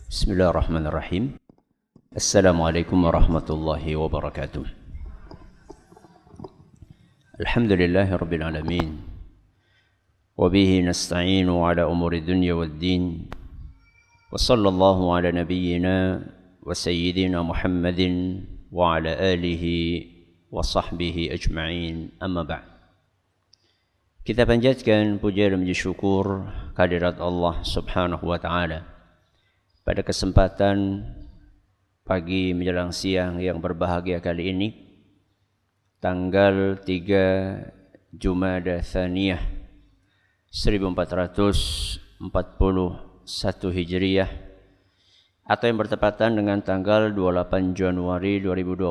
Bismillahirrahmanirrahim. Assalamualaikum warahmatullahi wabarakatuh. Alhamdulillahi rabbil alamin. Wabihi nasta'inu ala umuri dunya waddin. Wa sallallahu ala nabiyyina wa sayyidina Muhammadin wa ala alihi wa sahbihi ajma'in. Amma ba'd. Kita panjatkan puja dan puji syukur kehadirat Allah Subhanahu wa taala. Pada kesempatan pagi menjelang siang yang berbahagia kali ini, tanggal 3 Jumada Tsaniyah 1441 Hijriah atau yang bertepatan dengan tanggal 28 Januari 2020,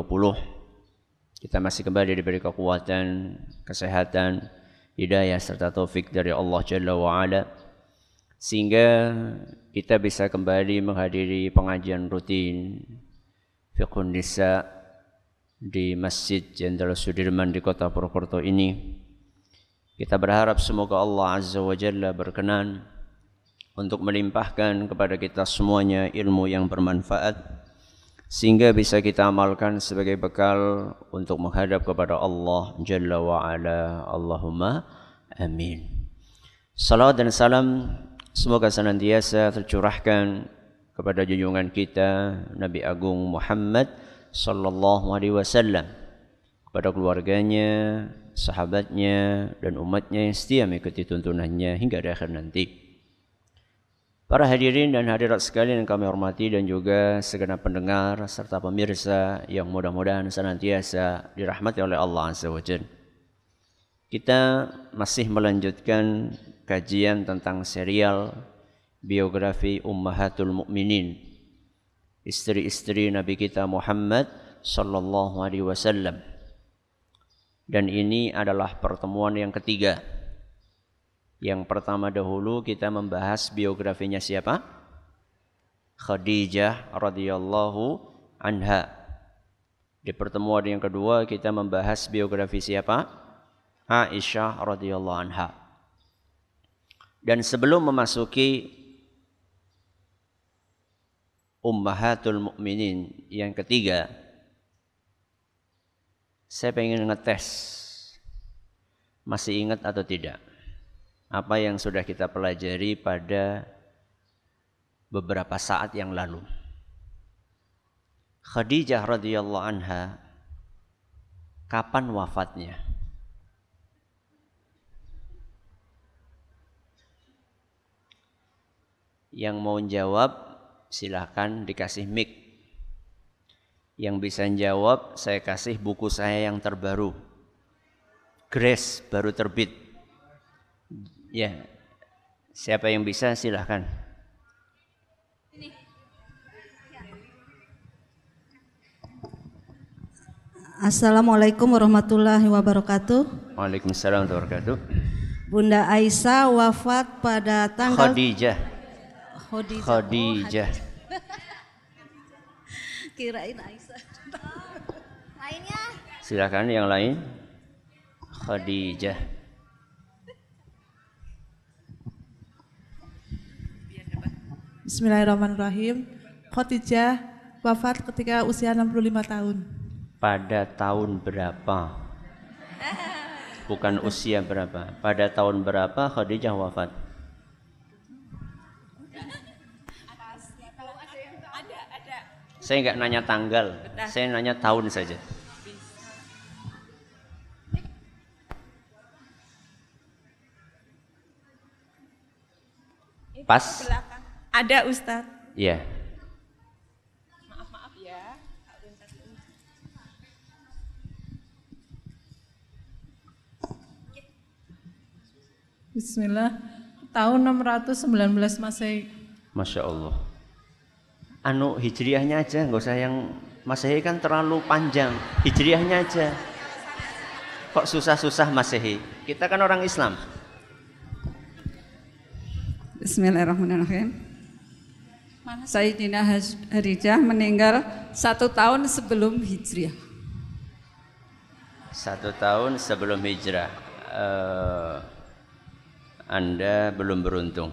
kita masih kembali diberi kekuatan, kesehatan, hidayah serta taufik dari Allah Jalla wa'ala, sehingga kita bisa kembali menghadiri pengajian rutin Fiqhun Nisa di Masjid Jenderal Sudirman di Kota Purwokerto ini. Kita berharap semoga Allah Azza wa Jalla berkenan untuk melimpahkan kepada kita semuanya ilmu yang bermanfaat, sehingga bisa kita amalkan sebagai bekal untuk menghadap kepada Allah Jalla wa'ala. Allahumma amin. Salawat dan salam semoga senantiasa tercurahkan kepada junjungan kita Nabi Agung Muhammad sallallahu alaihi wasallam, kepada keluarganya, sahabatnya dan umatnya yang setia mengikuti tuntunannya hingga di akhir nanti. Para hadirin dan hadirat sekalian yang kami hormati dan juga segenap pendengar serta pemirsa yang mudah-mudahan senantiasa dirahmati oleh Allah Azza wa Jalla. Kita masih melanjutkan kajian tentang serial biografi Ummahatul Mukminin, istri-istri Nabi kita Muhammad sallallahu alaihi wasallam. Dan ini adalah pertemuan yang ketiga. Yang pertama dahulu kita membahas biografinya siapa? Khadijah radhiyallahu anha. Di pertemuan yang kedua kita membahas biografi siapa? Aisyah radhiyallahu anha. Dan sebelum memasuki Ummahatul Mukminin yang ketiga, saya pengen ngetes, masih ingat atau tidak apa yang sudah kita pelajari pada beberapa saat yang lalu. Khadijah radhiyallahu anha, kapan wafatnya? Yang mau jawab silahkan dikasih mic. Yang bisa jawab saya kasih buku saya yang terbaru, Grace, baru terbit. Ya, siapa yang bisa silahkan. Assalamualaikum warahmatullahi wabarakatuh. Waalaikumsalam warahmatullahi wabarakatuh. Bunda Aisyah wafat pada tanggal Khadijah. Kirain Aisyah. Lainnya? Silakan yang lain. Khadijah. Bismillahirrahmanirrahim. Khadijah wafat ketika usia 65 tahun. Pada tahun berapa? Bukan usia berapa. Pada tahun berapa Khadijah wafat? Saya enggak nanya tanggal, saya nanya tahun saja. Pas? Ada Ustadz. Iya. Maaf ya. Bismillah. Tahun 619 Masehi. Masya Allah. Hijriahnya aja, nggak usah yang Masehi kan terlalu panjang. Hijriahnya aja. Kok susah-susah Masehi? Kita kan orang Islam. Bismillahirrahmanirrahim. Sayyidina Khadijah meninggal 1 tahun sebelum hijriah. 1 tahun sebelum hijrah. Anda belum beruntung.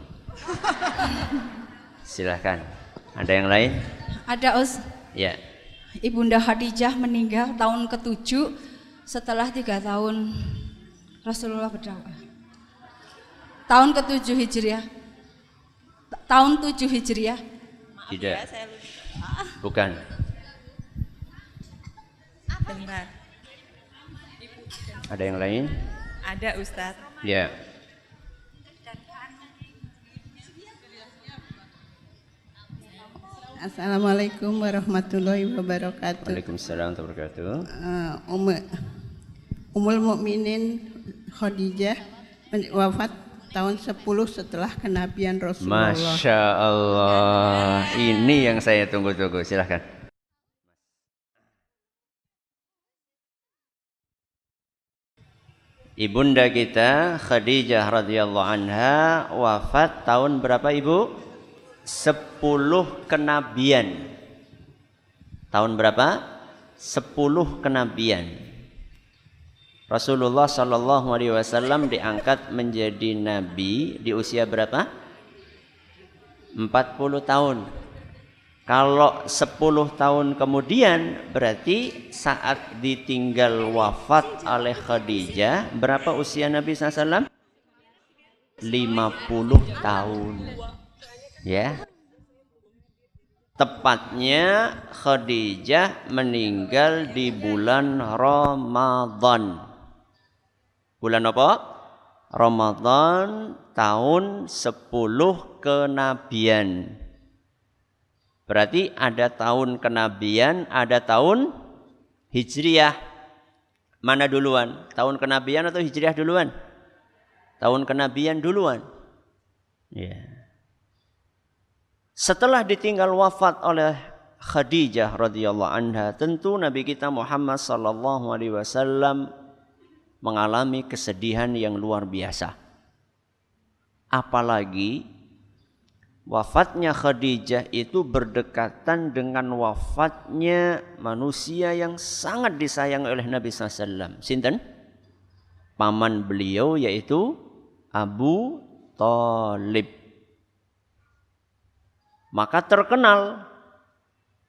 Silahkan. Ada yang lain? Ada Us. Ya. Ibunda Khadijah meninggal tahun ke-7 setelah 3 tahun Rasulullah berdakwah. Tahun ke-7 Hijriah. Tahun 7 Hijriah. Tidak. Bukan. Benar. Ada yang lain? Ada Ustadz. Ya. Assalamualaikum warahmatullahi wabarakatuh. Waalaikumsalam warahmatullahi wabarakatuh. Ummul Mukminin Khadijah wafat tahun 10 setelah kenabian Rasulullah. Masya Allah. Ini yang saya tunggu-tunggu. Silahkan. Ibunda kita Khadijah radhiyallahu anha wafat tahun berapa Ibu? 10 kenabian. Tahun berapa? 10 kenabian. Rasulullah sallallahu alaihi wasallam diangkat menjadi nabi di usia berapa? 40 tahun. Kalau 10 tahun kemudian berarti saat ditinggal wafat oleh Khadijah, berapa usia Nabi SAW? 50 tahun. Ya. Tepatnya Khadijah meninggal di bulan Ramadan. Bulan apa? Ramadan tahun 10 kenabian. Berarti ada tahun kenabian, ada tahun hijriah. Mana duluan? Tahun kenabian atau hijriah duluan? Tahun kenabian duluan. Ya. Setelah ditinggal wafat oleh Khadijah radhiyallahu anha, tentu Nabi kita Muhammad sallallahu alaihi wasallam mengalami kesedihan yang luar biasa. Apalagi wafatnya Khadijah itu berdekatan dengan wafatnya manusia yang sangat disayang oleh Nabi SAW. Sinten? Paman beliau yaitu Abu Thalib. Maka terkenal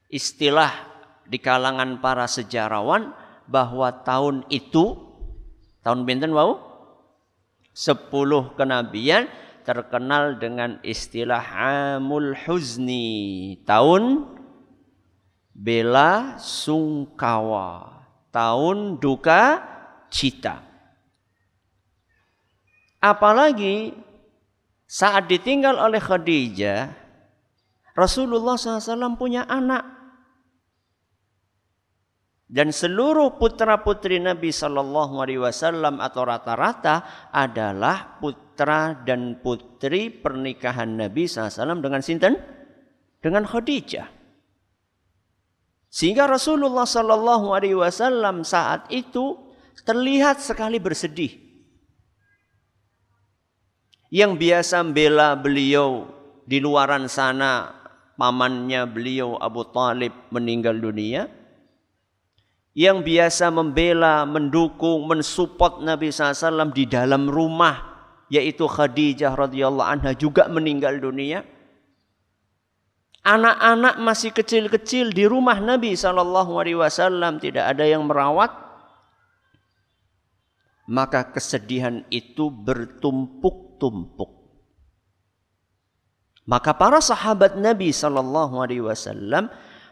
istilah di kalangan para sejarawan bahwa tahun itu, tahun pinten wau? 10 kenabian terkenal dengan istilah Amul Huzni, tahun bela sungkawa, tahun duka cita. Apalagi saat ditinggal oleh Khadijah, Rasulullah SAW punya anak. Dan seluruh putra-putri Nabi SAW atau rata-rata adalah putra dan putri pernikahan Nabi SAW dengan sinten? Dengan Khadijah. Sehingga Rasulullah SAW saat itu terlihat sekali bersedih. Yang biasa membela beliau di luaran sana, pamannya beliau Abu Thalib meninggal dunia. Yang biasa membela, mendukung, mensupport Nabi SAW di dalam rumah, yaitu Khadijah radhiyallahu anha juga meninggal dunia. Anak-anak masih kecil-kecil di rumah Nabi SAW tidak ada yang merawat. Maka kesedihan itu bertumpuk-tumpuk. Maka para sahabat Nabi SAW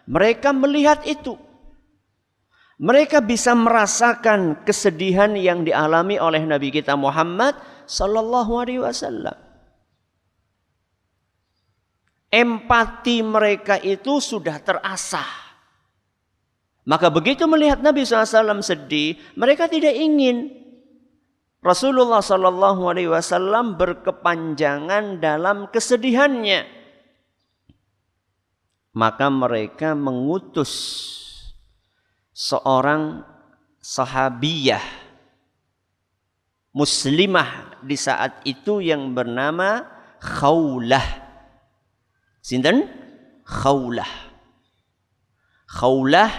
mereka melihat itu. Mereka bisa merasakan kesedihan yang dialami oleh Nabi kita Muhammad SAW. Empati mereka itu sudah terasah. Maka begitu melihat Nabi SAW sedih, mereka tidak ingin Rasulullah SAW berkepanjangan dalam kesedihannya. Maka mereka mengutus seorang sahabiyah muslimah di saat itu yang bernama Khawlah. Sinten? Khawlah. Khawlah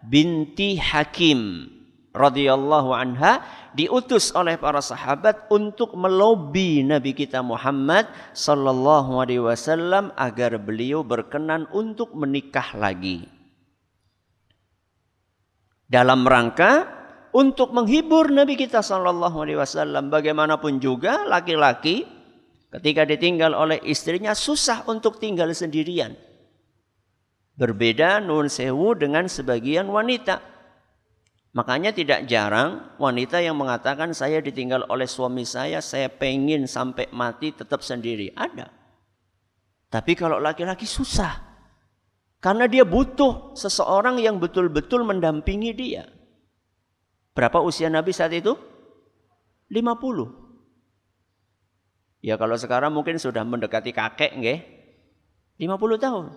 binti Hakim radhiyallahu anha diutus oleh para sahabat untuk melobi Nabi kita Muhammad sallallahu alaihi wasallam agar beliau berkenan untuk menikah lagi. Dalam rangka untuk menghibur Nabi kita sallallahu alaihi wasallam. Bagaimanapun juga laki-laki ketika ditinggal oleh istrinya susah untuk tinggal sendirian. Berbeda nun sewu dengan sebagian wanita. Makanya tidak jarang wanita yang mengatakan saya ditinggal oleh suami saya pengen sampai mati tetap sendiri. Ada. Tapi kalau laki-laki susah. Karena dia butuh seseorang yang betul-betul mendampingi dia. Berapa usia Nabi saat itu? 50. Ya kalau sekarang mungkin sudah mendekati kakek, nggih. 50 tahun.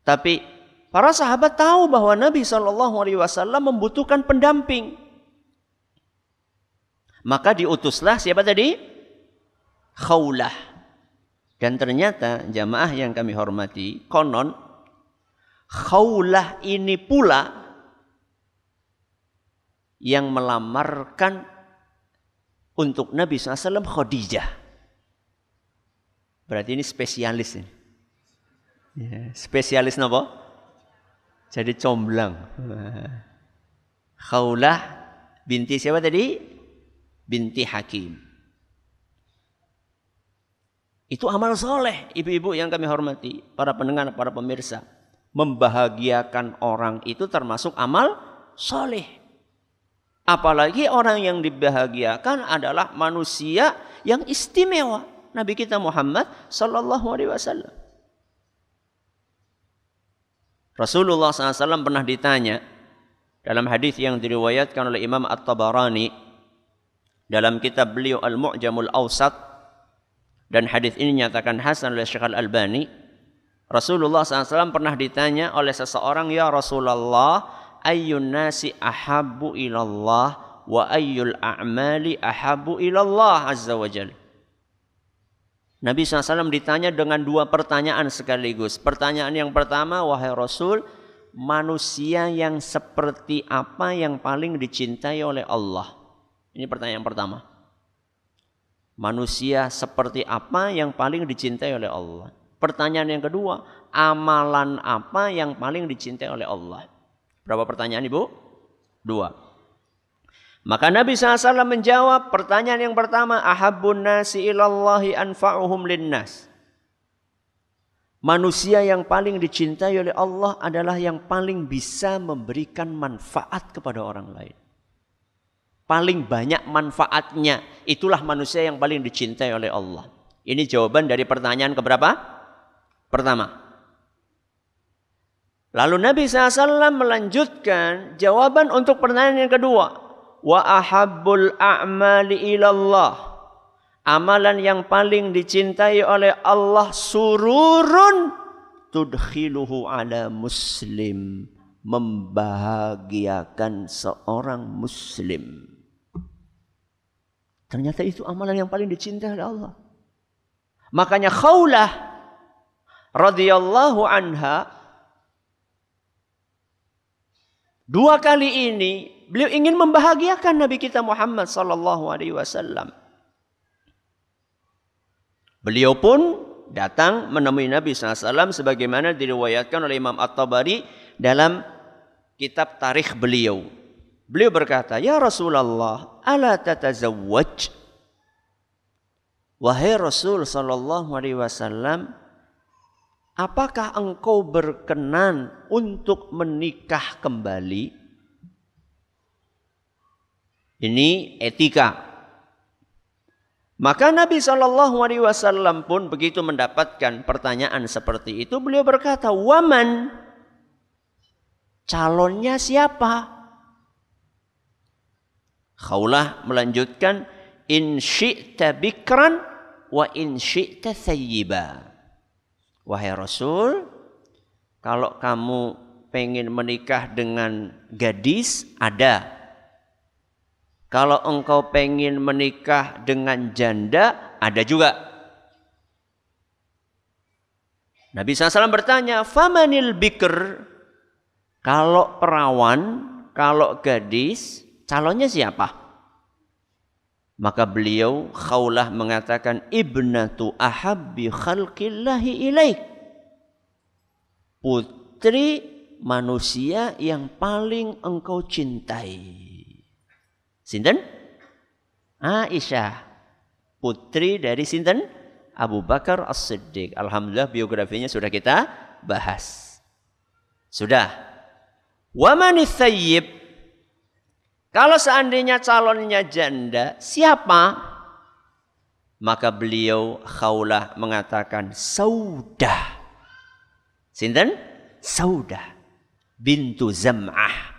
Tapi para sahabat tahu bahwa Nabi SAW membutuhkan pendamping. Maka diutuslah siapa tadi? Khawlah. Dan ternyata jamaah yang kami hormati, konon Khawlah ini pula yang melamarkan untuk Nabi SAW Khadijah. Berarti ini spesialis ini. Ya, spesialis apa? Jadi comblang. Khawlah binti siapa tadi? Binti Hakim. Itu amal soleh, ibu-ibu yang kami hormati, para pendengar, para pemirsa. Membahagiakan orang itu termasuk amal soleh. Apalagi orang yang dibahagiakan adalah manusia yang istimewa. Nabi kita Muhammad sallallahu alaihi wasallam. Rasulullah SAW pernah ditanya dalam hadis yang diriwayatkan oleh Imam At-Tabarani dalam kitab beliau Al-Mu'jamul Awsat, dan hadis ini nyatakan hasan oleh Syekh Al-Albani. Rasulullah SAW pernah ditanya oleh seseorang, ya Rasulullah, ayyun nasi ahabbu ilallah wa ayyul a'mali ahabbu ilallah azza wa jalla. Nabi SAW ditanya dengan dua pertanyaan sekaligus. Pertanyaan yang pertama, wahai Rasul, manusia yang seperti apa yang paling dicintai oleh Allah? Ini pertanyaan yang pertama. Manusia seperti apa yang paling dicintai oleh Allah? Pertanyaan yang kedua, amalan apa yang paling dicintai oleh Allah? Berapa pertanyaan ibu? Dua. Maka Nabi SAW menjawab pertanyaan yang pertama, ahabbun nasi ilallahi anfa'uhum linnas. Manusia yang paling dicintai oleh Allah adalah yang paling bisa memberikan manfaat kepada orang lain. Paling banyak manfaatnya, itulah manusia yang paling dicintai oleh Allah. Ini jawaban dari pertanyaan keberapa? Pertama. Lalu Nabi SAW melanjutkan jawaban untuk pertanyaan yang kedua. Wa ahabbul a'mali ilallah. Amalan yang paling dicintai oleh Allah, sururun tudkhiluhu ala muslim. Membahagiakan seorang muslim. Ternyata itu amalan yang paling dicintai oleh Allah. Makanya Khawlah radhiyallahu anha dua kali ini beliau ingin membahagiakan Nabi kita Muhammad sallallahu alaihi wasallam. Beliau pun datang menemui Nabi SAW sebagaimana diriwayatkan oleh Imam At-Tabari dalam kitab tarikh beliau. Beliau berkata, ya Rasulullah, ala tatazawwaj? Wahai Rasul sallallahu alaihi wasallam, apakah engkau berkenan untuk menikah kembali? Ini etika. Maka Nabi SAW pun begitu mendapatkan pertanyaan seperti itu, beliau berkata, waman? Calonnya siapa? Khawlah melanjutkan, in syi'ta bikran wa in syi'ta thayyiba. Wahai Rasul, kalau kamu pengen menikah dengan gadis, ada. Kalau engkau pengen menikah dengan janda, ada juga. Nabi SAW bertanya, famanil bikr? Kalau perawan, kalau gadis, calonnya siapa? Maka beliau Khawlah mengatakan, ibnatu ahabbi khalqillahi ilaik. Putri manusia yang paling engkau cintai. Sinten? Aisyah. Putri dari sinten? Abu Bakar As-Siddiq. Alhamdulillah biografinya sudah kita bahas. Sudah. Wa manits thayyib. Kalau seandainya calonnya janda, siapa? Maka beliau Khawlah mengatakan Saudah. Sinten? Saudah bintu Zam'ah.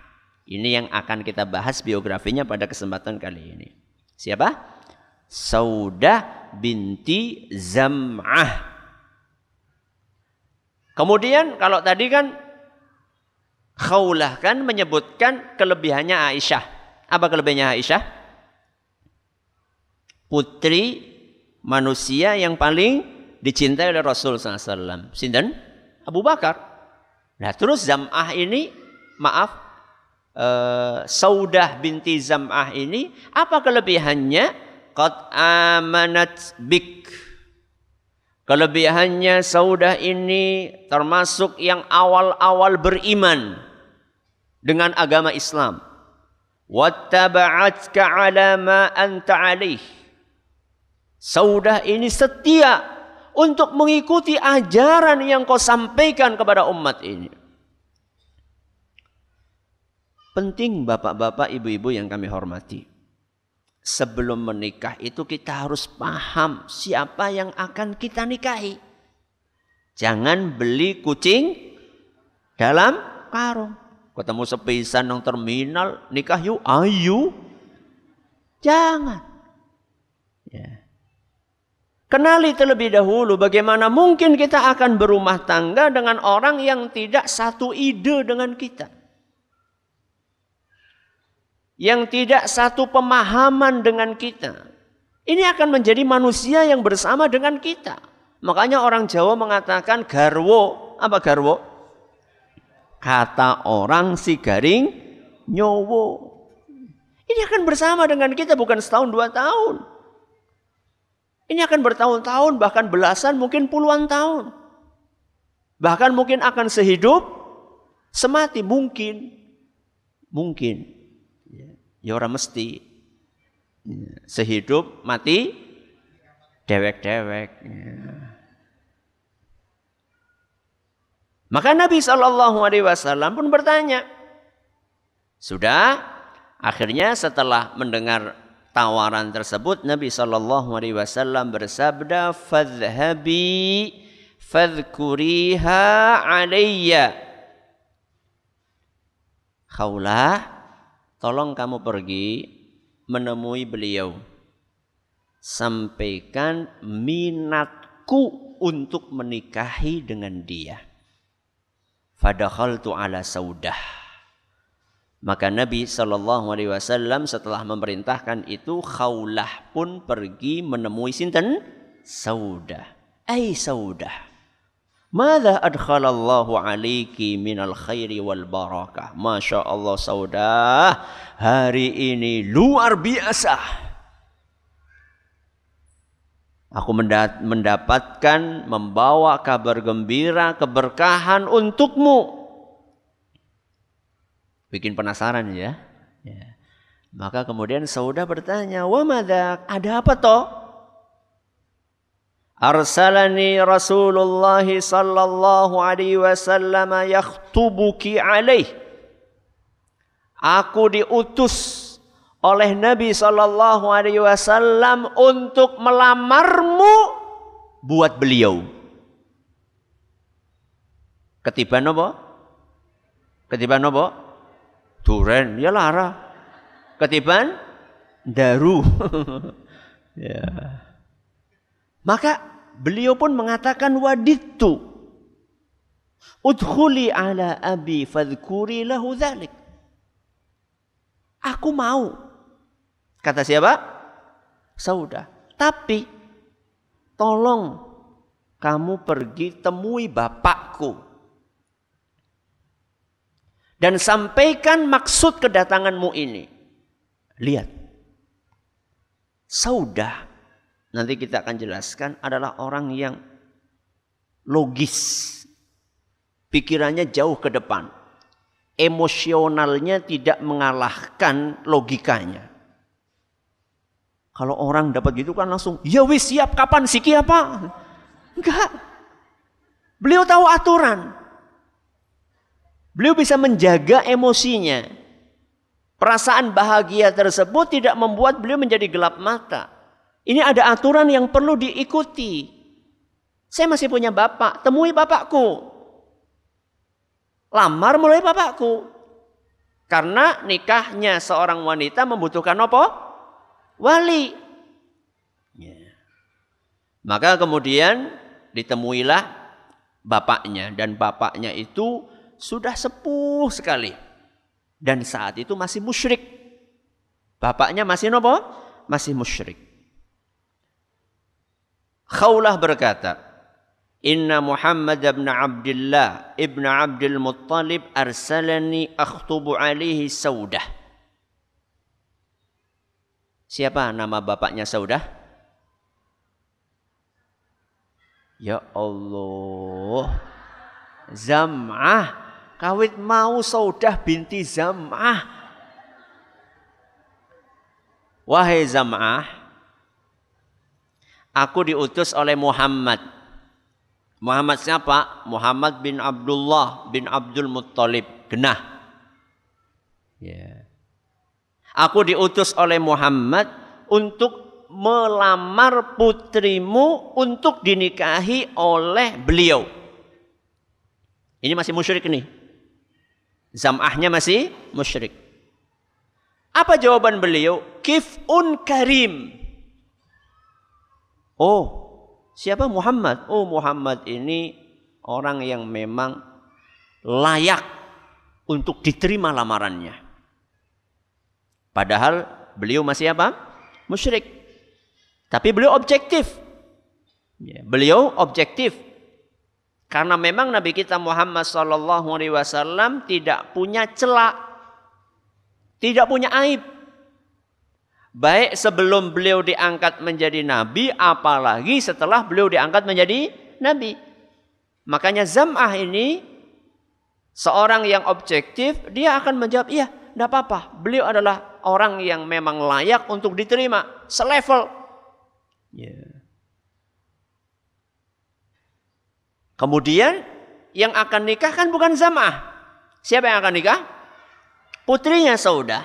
Ini yang akan kita bahas biografinya pada kesempatan kali ini. Siapa? Saudah binti Zam'ah. Kemudian kalau tadi kan Khawlah kan menyebutkan kelebihannya Aisyah. Apa kelebihannya Aisyah? Putri manusia yang paling dicintai oleh Rasul SAW. Sinten? Abu Bakar. Nah terus Zam'ah ini, Saudah binti Zam'ah ini, apa kelebihannya? Qad amanat bik. Kelebihannya Saudah ini termasuk yang awal-awal beriman dengan agama Islam. Wattaba'atka 'ala ma anta 'alaih. Saudah ini setia untuk mengikuti ajaran yang kau sampaikan kepada umat ini. Penting bapak-bapak, ibu-ibu yang kami hormati. Sebelum menikah itu kita harus paham siapa yang akan kita nikahi. Jangan beli kucing dalam karung. Ketemu sepisan nang terminal, nikah yuk, ayo. Jangan. Ya. Kenali terlebih dahulu bagaimana mungkin kita akan berumah tangga dengan orang yang tidak satu ide dengan kita. Yang tidak satu pemahaman dengan kita. Ini akan menjadi manusia yang bersama dengan kita. Makanya orang Jawa mengatakan garwo. Apa garwo? Kata orang si garing nyowo. Ini akan bersama dengan kita bukan setahun 2 tahun. Ini akan bertahun-tahun, bahkan belasan, mungkin puluhan tahun. Bahkan mungkin akan sehidup, semati mungkin. Mungkin. Ya orang mesti. Sehidup, mati, dewek-dewek. Maka Nabi SAW pun bertanya. Sudah, akhirnya setelah mendengar tawaran tersebut, Nabi SAW bersabda, "Fadhhabi fadhkuriha alayya." Khawlah, tolong kamu pergi menemui beliau. Sampaikan minatku untuk menikahi dengan dia. Fadakhaltu ala Saudah. Maka Nabi SAW setelah memerintahkan itu, Khawlah pun pergi menemui sinten? Saudah. Ai Saudah. Madza adkhalallahu alaiki minal khairi wal barakah. Masya Allah Saudah, hari ini luar biasa. Aku mendapatkan, membawa kabar gembira, keberkahan untukmu. Bikin penasaran ya. Maka kemudian Saudah bertanya, wa madza? Ada apa toh? Arsalani Rasulullah sallallahu alaihi wasallam yakhtubuki alaih. Aku diutus oleh Nabi sallallahu alaihi wasallam untuk melamarmu buat beliau. Ketiban apa? Ketiban apa? Duren, ya lara. Ketiban daru. Ya. Maka beliau pun mengatakan waditu udkhuli ala abi fadhkuri lahu dzalik. Aku mau. Kata siapa? Saudah. Tapi tolong kamu pergi temui bapakku. Dan sampaikan maksud kedatanganmu ini. Lihat. Saudah, nanti kita akan jelaskan, adalah orang yang logis. Pikirannya jauh ke depan. Emosionalnya tidak mengalahkan logikanya. Kalau orang dapat gitu kan langsung, ya wis siap, kapan siki apa? Enggak. Beliau tahu aturan. Beliau bisa menjaga emosinya. Perasaan bahagia tersebut tidak membuat beliau menjadi gelap mata. Ini ada aturan yang perlu diikuti. Saya masih punya bapak, temui bapakku. Lamar mulai bapakku. Karena nikahnya seorang wanita membutuhkan apa? Wali. Maka kemudian ditemuilah bapaknya. Dan bapaknya itu sudah sepuh sekali. Dan saat itu masih musyrik. Bapaknya masih apa? Masih musyrik. Khawlah berkata, Inna Muhammad ibn Abdullah ibn Abdul Muttalib arsalani akhtubu alaihi Saudah. Siapa nama bapaknya Saudah? Ya Allah. Zam'ah. Kawit mau Saudah binti Zam'ah. Wahai Zam'ah, aku diutus oleh Muhammad. Muhammad siapa? Muhammad bin Abdullah bin Abdul Muttalib. Genah. Aku diutus oleh Muhammad untuk melamar putrimu untuk dinikahi oleh beliau. Ini masih musyrik nih. Zam'ahnya masih musyrik. Apa jawaban beliau? Kif'un karim. Oh, siapa Muhammad? Oh, Muhammad ini orang yang memang layak untuk diterima lamarannya. Padahal beliau masih apa? Musyrik. Tapi beliau objektif. Beliau objektif. Karena memang Nabi kita Muhammad SAW tidak punya celak. Tidak punya aib. Baik sebelum beliau diangkat menjadi Nabi, apalagi setelah beliau diangkat menjadi Nabi. Makanya Zam'ah ini, seorang yang objektif, dia akan menjawab, iya, tidak apa-apa. Beliau adalah orang yang memang layak untuk diterima. Selevel. Kemudian yang akan nikah kan bukan Zam'ah. Siapa yang akan nikah? Putrinya Saudah.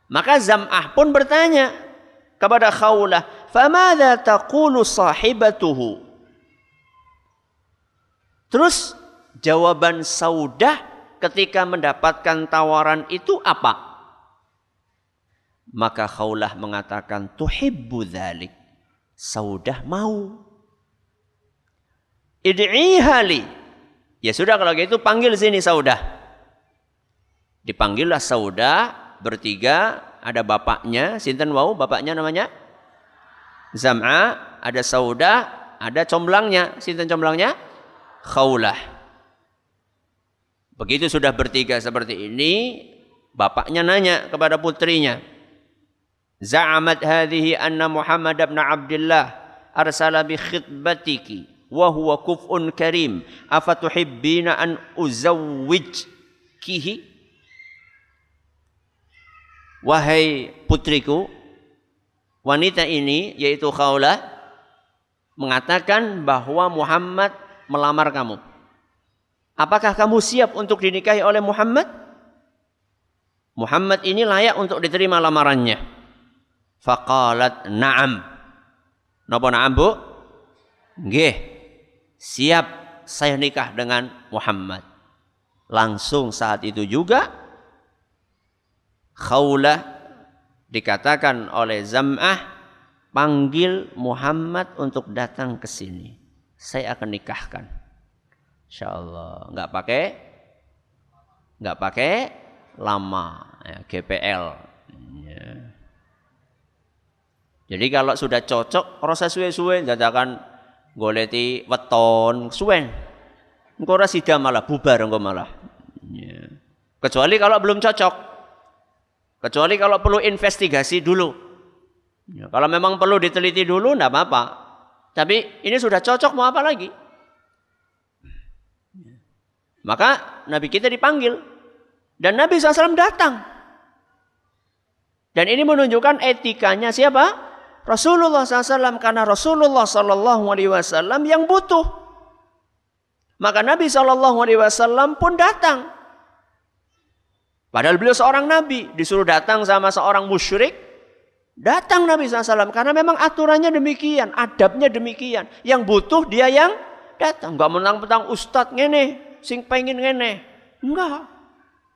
Maka Zam'ah pun bertanya kepada Khawlah, "Famadza taqulu sahibatuhu?" Terus jawaban Saudah ketika mendapatkan tawaran itu apa? Maka Khawlah mengatakan, "Tuhibbu dzalik." Saudah mau. Id'iha li. Ya sudah kalau gitu panggil sini Saudah. Dipanggillah Saudah bertiga, ada bapaknya, sinten wau bapaknya namanya? Zam'ah, ada Saudah, ada comblangnya, sinten comblangnya? Khawlah. Begitu sudah bertiga seperti ini, bapaknya nanya kepada putrinya. Za'amat hadhihi anna Muhammad ibn Abdullah arsala bi khitbatiki wa huwa kuf'un karim afatuhibbina an uzawwijkihi. Wahai putriku, wanita ini yaitu Khawlah mengatakan bahwa Muhammad melamar kamu. Apakah kamu siap untuk dinikahi oleh Muhammad? Muhammad ini layak untuk diterima lamarannya. Faqalat na'am. Napa na'am, Bu? Nggih. Siap saya nikah dengan Muhammad. Langsung saat itu juga Khawlah dikatakan oleh Zam'ah, panggil Muhammad untuk datang ke sini. Saya akan nikahkan. Insyaallah. Enggak pakai lama, ya, GPL. Ya. Jadi kalau sudah cocok, rasa suwe-suwe dadakan goleti weton suwen. Engko ora sida malah bubar engko malah. Ya. Kecuali kalau belum cocok. Kecuali kalau perlu investigasi dulu. Ya, kalau memang perlu diteliti dulu, enggak apa-apa. Tapi ini sudah cocok, mau apa lagi? Maka Nabi kita dipanggil. Dan Nabi SAW datang. Dan ini menunjukkan etikanya siapa? Rasulullah SAW. Karena Rasulullah SAW yang butuh. Maka Nabi SAW pun datang. Padahal beliau seorang Nabi. Disuruh datang sama seorang musyrik. Datang Nabi SAW. Karena memang aturannya demikian. Adabnya demikian. Yang butuh dia yang datang. Enggak mentang-mentang ustadz ngene. Sing pengen ngene. Enggak.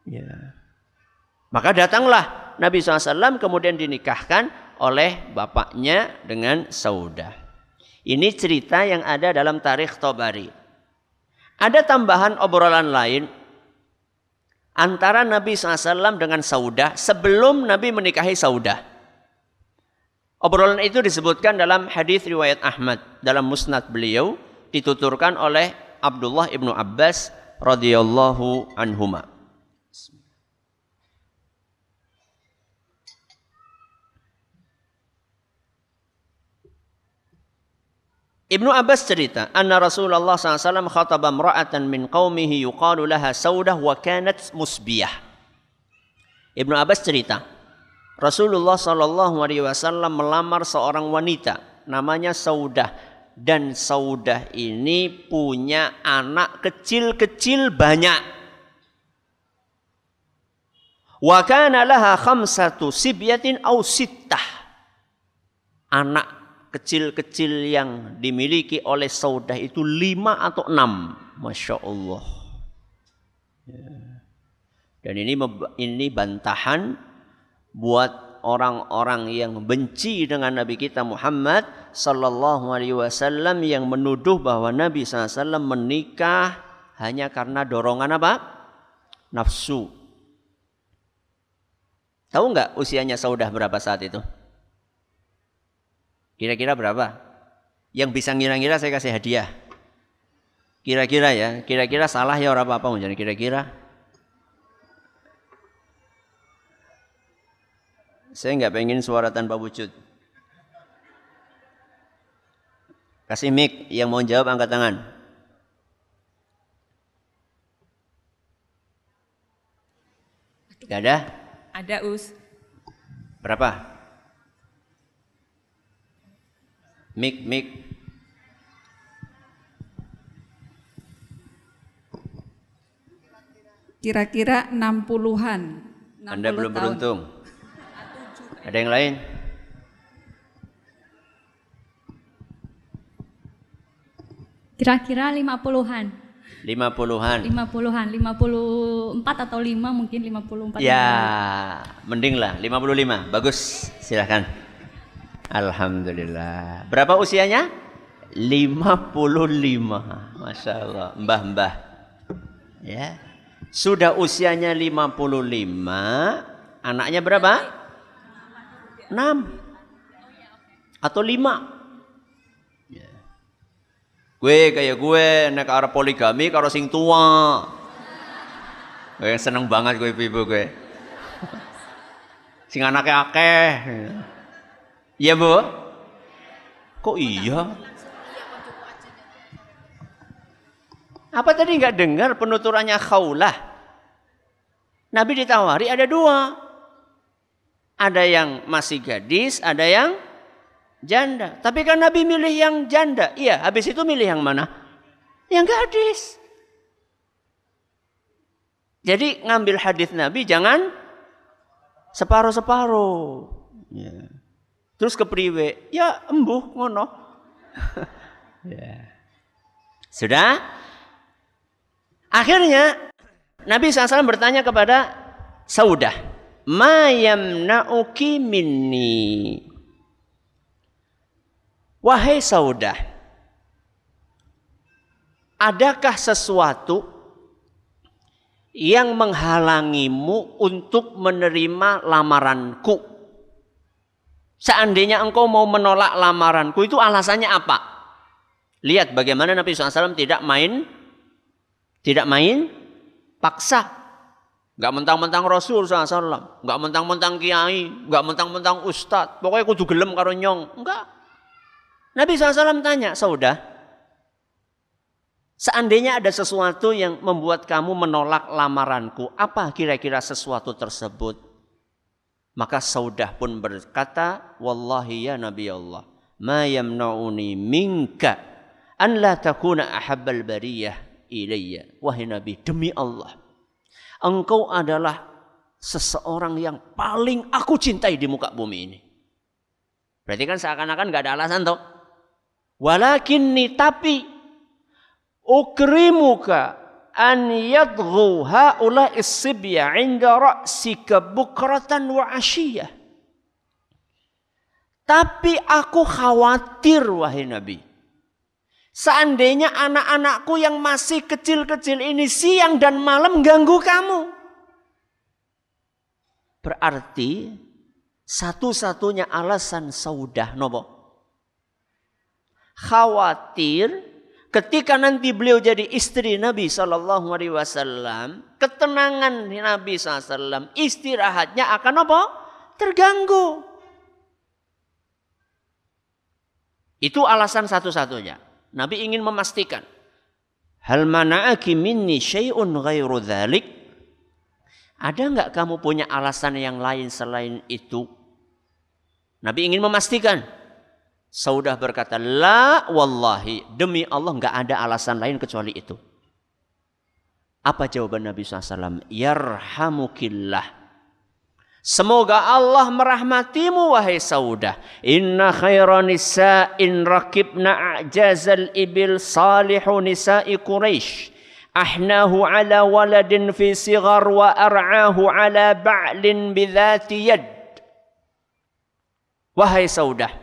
Ya. Maka datanglah Nabi SAW kemudian dinikahkan oleh bapaknya dengan Saudah. Ini cerita yang ada dalam Tarikh Tabari. Ada tambahan obrolan lain antara Nabi SAW dengan Saudah sebelum Nabi menikahi Saudah. Obrolan itu disebutkan dalam hadis riwayat Ahmad dalam musnad beliau, dituturkan oleh Abdullah ibnu Abbas radhiyallahu anhuma. Ibnu Abbas cerita, anna Rasulullah SAW khataba imra'atan min qaumihi yuqalu laha Saudah wa kanat musbiyah. Ibnu Abbas cerita, Rasulullah SAW melamar seorang wanita namanya Saudah, dan Saudah ini punya anak kecil-kecil banyak. Wa kana laha khamsatu sibyatin aw sittah. Anak kecil-kecil yang dimiliki oleh Saudah itu 5 atau 6. Masya Allah. Dan ini bantahan buat orang-orang yang benci dengan Nabi kita Muhammad sallallahu alaihi wasallam, yang menuduh bahwa Nabi SAW menikah hanya karena dorongan apa? Nafsu. Tahu nggak usianya Saudah berapa saat itu? Kira-kira berapa? Yang bisa ngira-ngira saya kasih hadiah. Kira-kira ya, kira-kira salah ya orang apa-apa jadi kira-kira. Saya nggak pengen suara tanpa wujud. Kasih mic, yang mau jawab angkat tangan. Gak ada? Ada Us. Berapa? Mic. Kira-kira 60-an. Anda belum beruntung. Ada yang lain? Kira-kira 50-an. 50-an. 54 atau 5 mungkin 54. Ya, mending lah 55. Bagus, silakan. Alhamdulillah. Berapa usianya? 55. Masya Allah. Mbah-mbah. Ya. Sudah usianya 55. Anaknya berapa? 6. Atau 5. Ya. Gue kayak gue nek arep poligami karo sing tua. Gue seneng banget gue ibu gue. Sing anaknya akeh. Iya Bu? Kok iya? Apa tadi nggak dengar penuturannya Khawlah? Nabi ditawari ada 2. Ada yang masih gadis, ada yang janda. Tapi kan Nabi milih yang janda. Iya, habis itu milih yang mana? Yang gadis. Jadi ngambil hadis Nabi jangan separuh-separuh. Ya. Terus kepriwe? Ya embuh ngono. Ya. Sudah? Akhirnya Nabi SAW bertanya kepada Saudah, "Ma yamna'uki minni?" Wahai Saudah, adakah sesuatu yang menghalangimu untuk menerima lamaranku? Seandainya engkau mau menolak lamaranku, itu alasannya apa? Lihat bagaimana Nabi SAW tidak main paksa. Enggak mentang-mentang Rasul SAW, enggak mentang-mentang kiai, enggak mentang-mentang ustadz. Pokoknya kudu gelem karo nyong. Enggak. Nabi SAW tanya, Saudah, seandainya ada sesuatu yang membuat kamu menolak lamaranku, apa kira-kira sesuatu tersebut? Maka Saudah pun berkata, wallahi ya Nabi Allah, ma yamna'uni minka an la takuna ahabbal bariyah ilayya. Wahai Nabi, demi Allah, engkau adalah seseorang yang paling aku cintai di muka bumi ini. Berarti kan seakan-akan gak ada alasan toh. Walakinni, tapi ukrimuka an yadghu haula is-sibya 'inda ra'sika bukratan wa 'ashiyah. Tapi aku khawatir wahai Nabi, seandainya anak-anakku yang masih kecil-kecil ini siang dan malam ganggu kamu. Berarti satu-satunya alasan Saudah nopo? Khawatir ketika nanti beliau jadi istri Nabi SAW, ketenangan Nabi SAW, istirahatnya akan nopo? Terganggu. Itu alasan satu-satunya. Nabi ingin memastikan, hal mana'aki minni syai'un ghairu dzalik? Ada enggak kamu punya alasan yang lain selain itu? Nabi ingin memastikan. Saudah berkata, la wallahi, demi Allah enggak ada alasan lain kecuali itu. Apa jawaban Nabi SAW? Yarhamukillah. Semoga Allah merahmatimu wahai Saudah. Inna khairan nisa'in rakibna a'jazal ibil salihu nisa'i Quraisy. Ahnahu ala waladin fi sigar wa ar'ahu ala ba'lin bidhati yad. Wahai Saudah,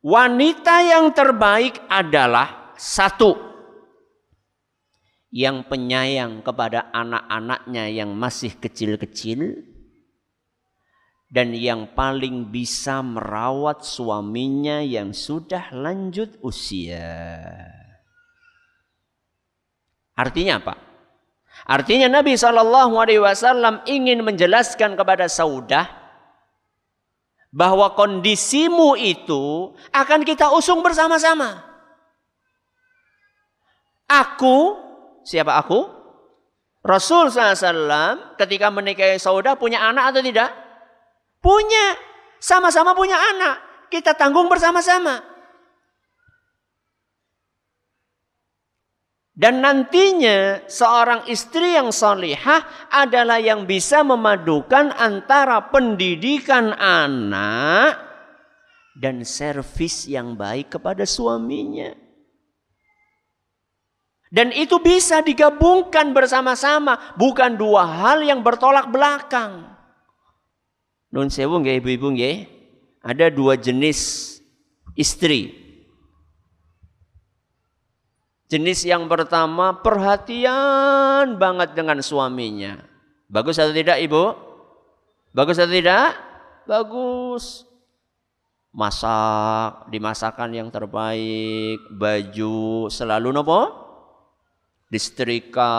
wanita yang terbaik adalah satu, yang penyayang kepada anak-anaknya yang masih kecil-kecil, dan yang paling bisa merawat suaminya yang sudah lanjut usia. Artinya apa? Artinya Nabi SAW ingin menjelaskan kepada Saudah bahwa kondisimu itu akan kita usung bersama-sama. Aku, siapa aku? Rasul SAW ketika menikahi Saudah punya anak atau tidak? Punya, sama-sama punya anak. Kita tanggung bersama-sama. Dan nantinya seorang istri yang salihah adalah yang bisa memadukan antara pendidikan anak dan servis yang baik kepada suaminya. Dan itu bisa digabungkan bersama-sama, bukan dua hal yang bertolak belakang. Nun sewu nggih ibu-ibu nggih. Ada dua jenis istri. Jenis yang pertama perhatian banget dengan suaminya. Bagus atau tidak ibu? Bagus atau tidak? Bagus. Masak, dimasakan yang terbaik, baju selalu nopo? Disetrika,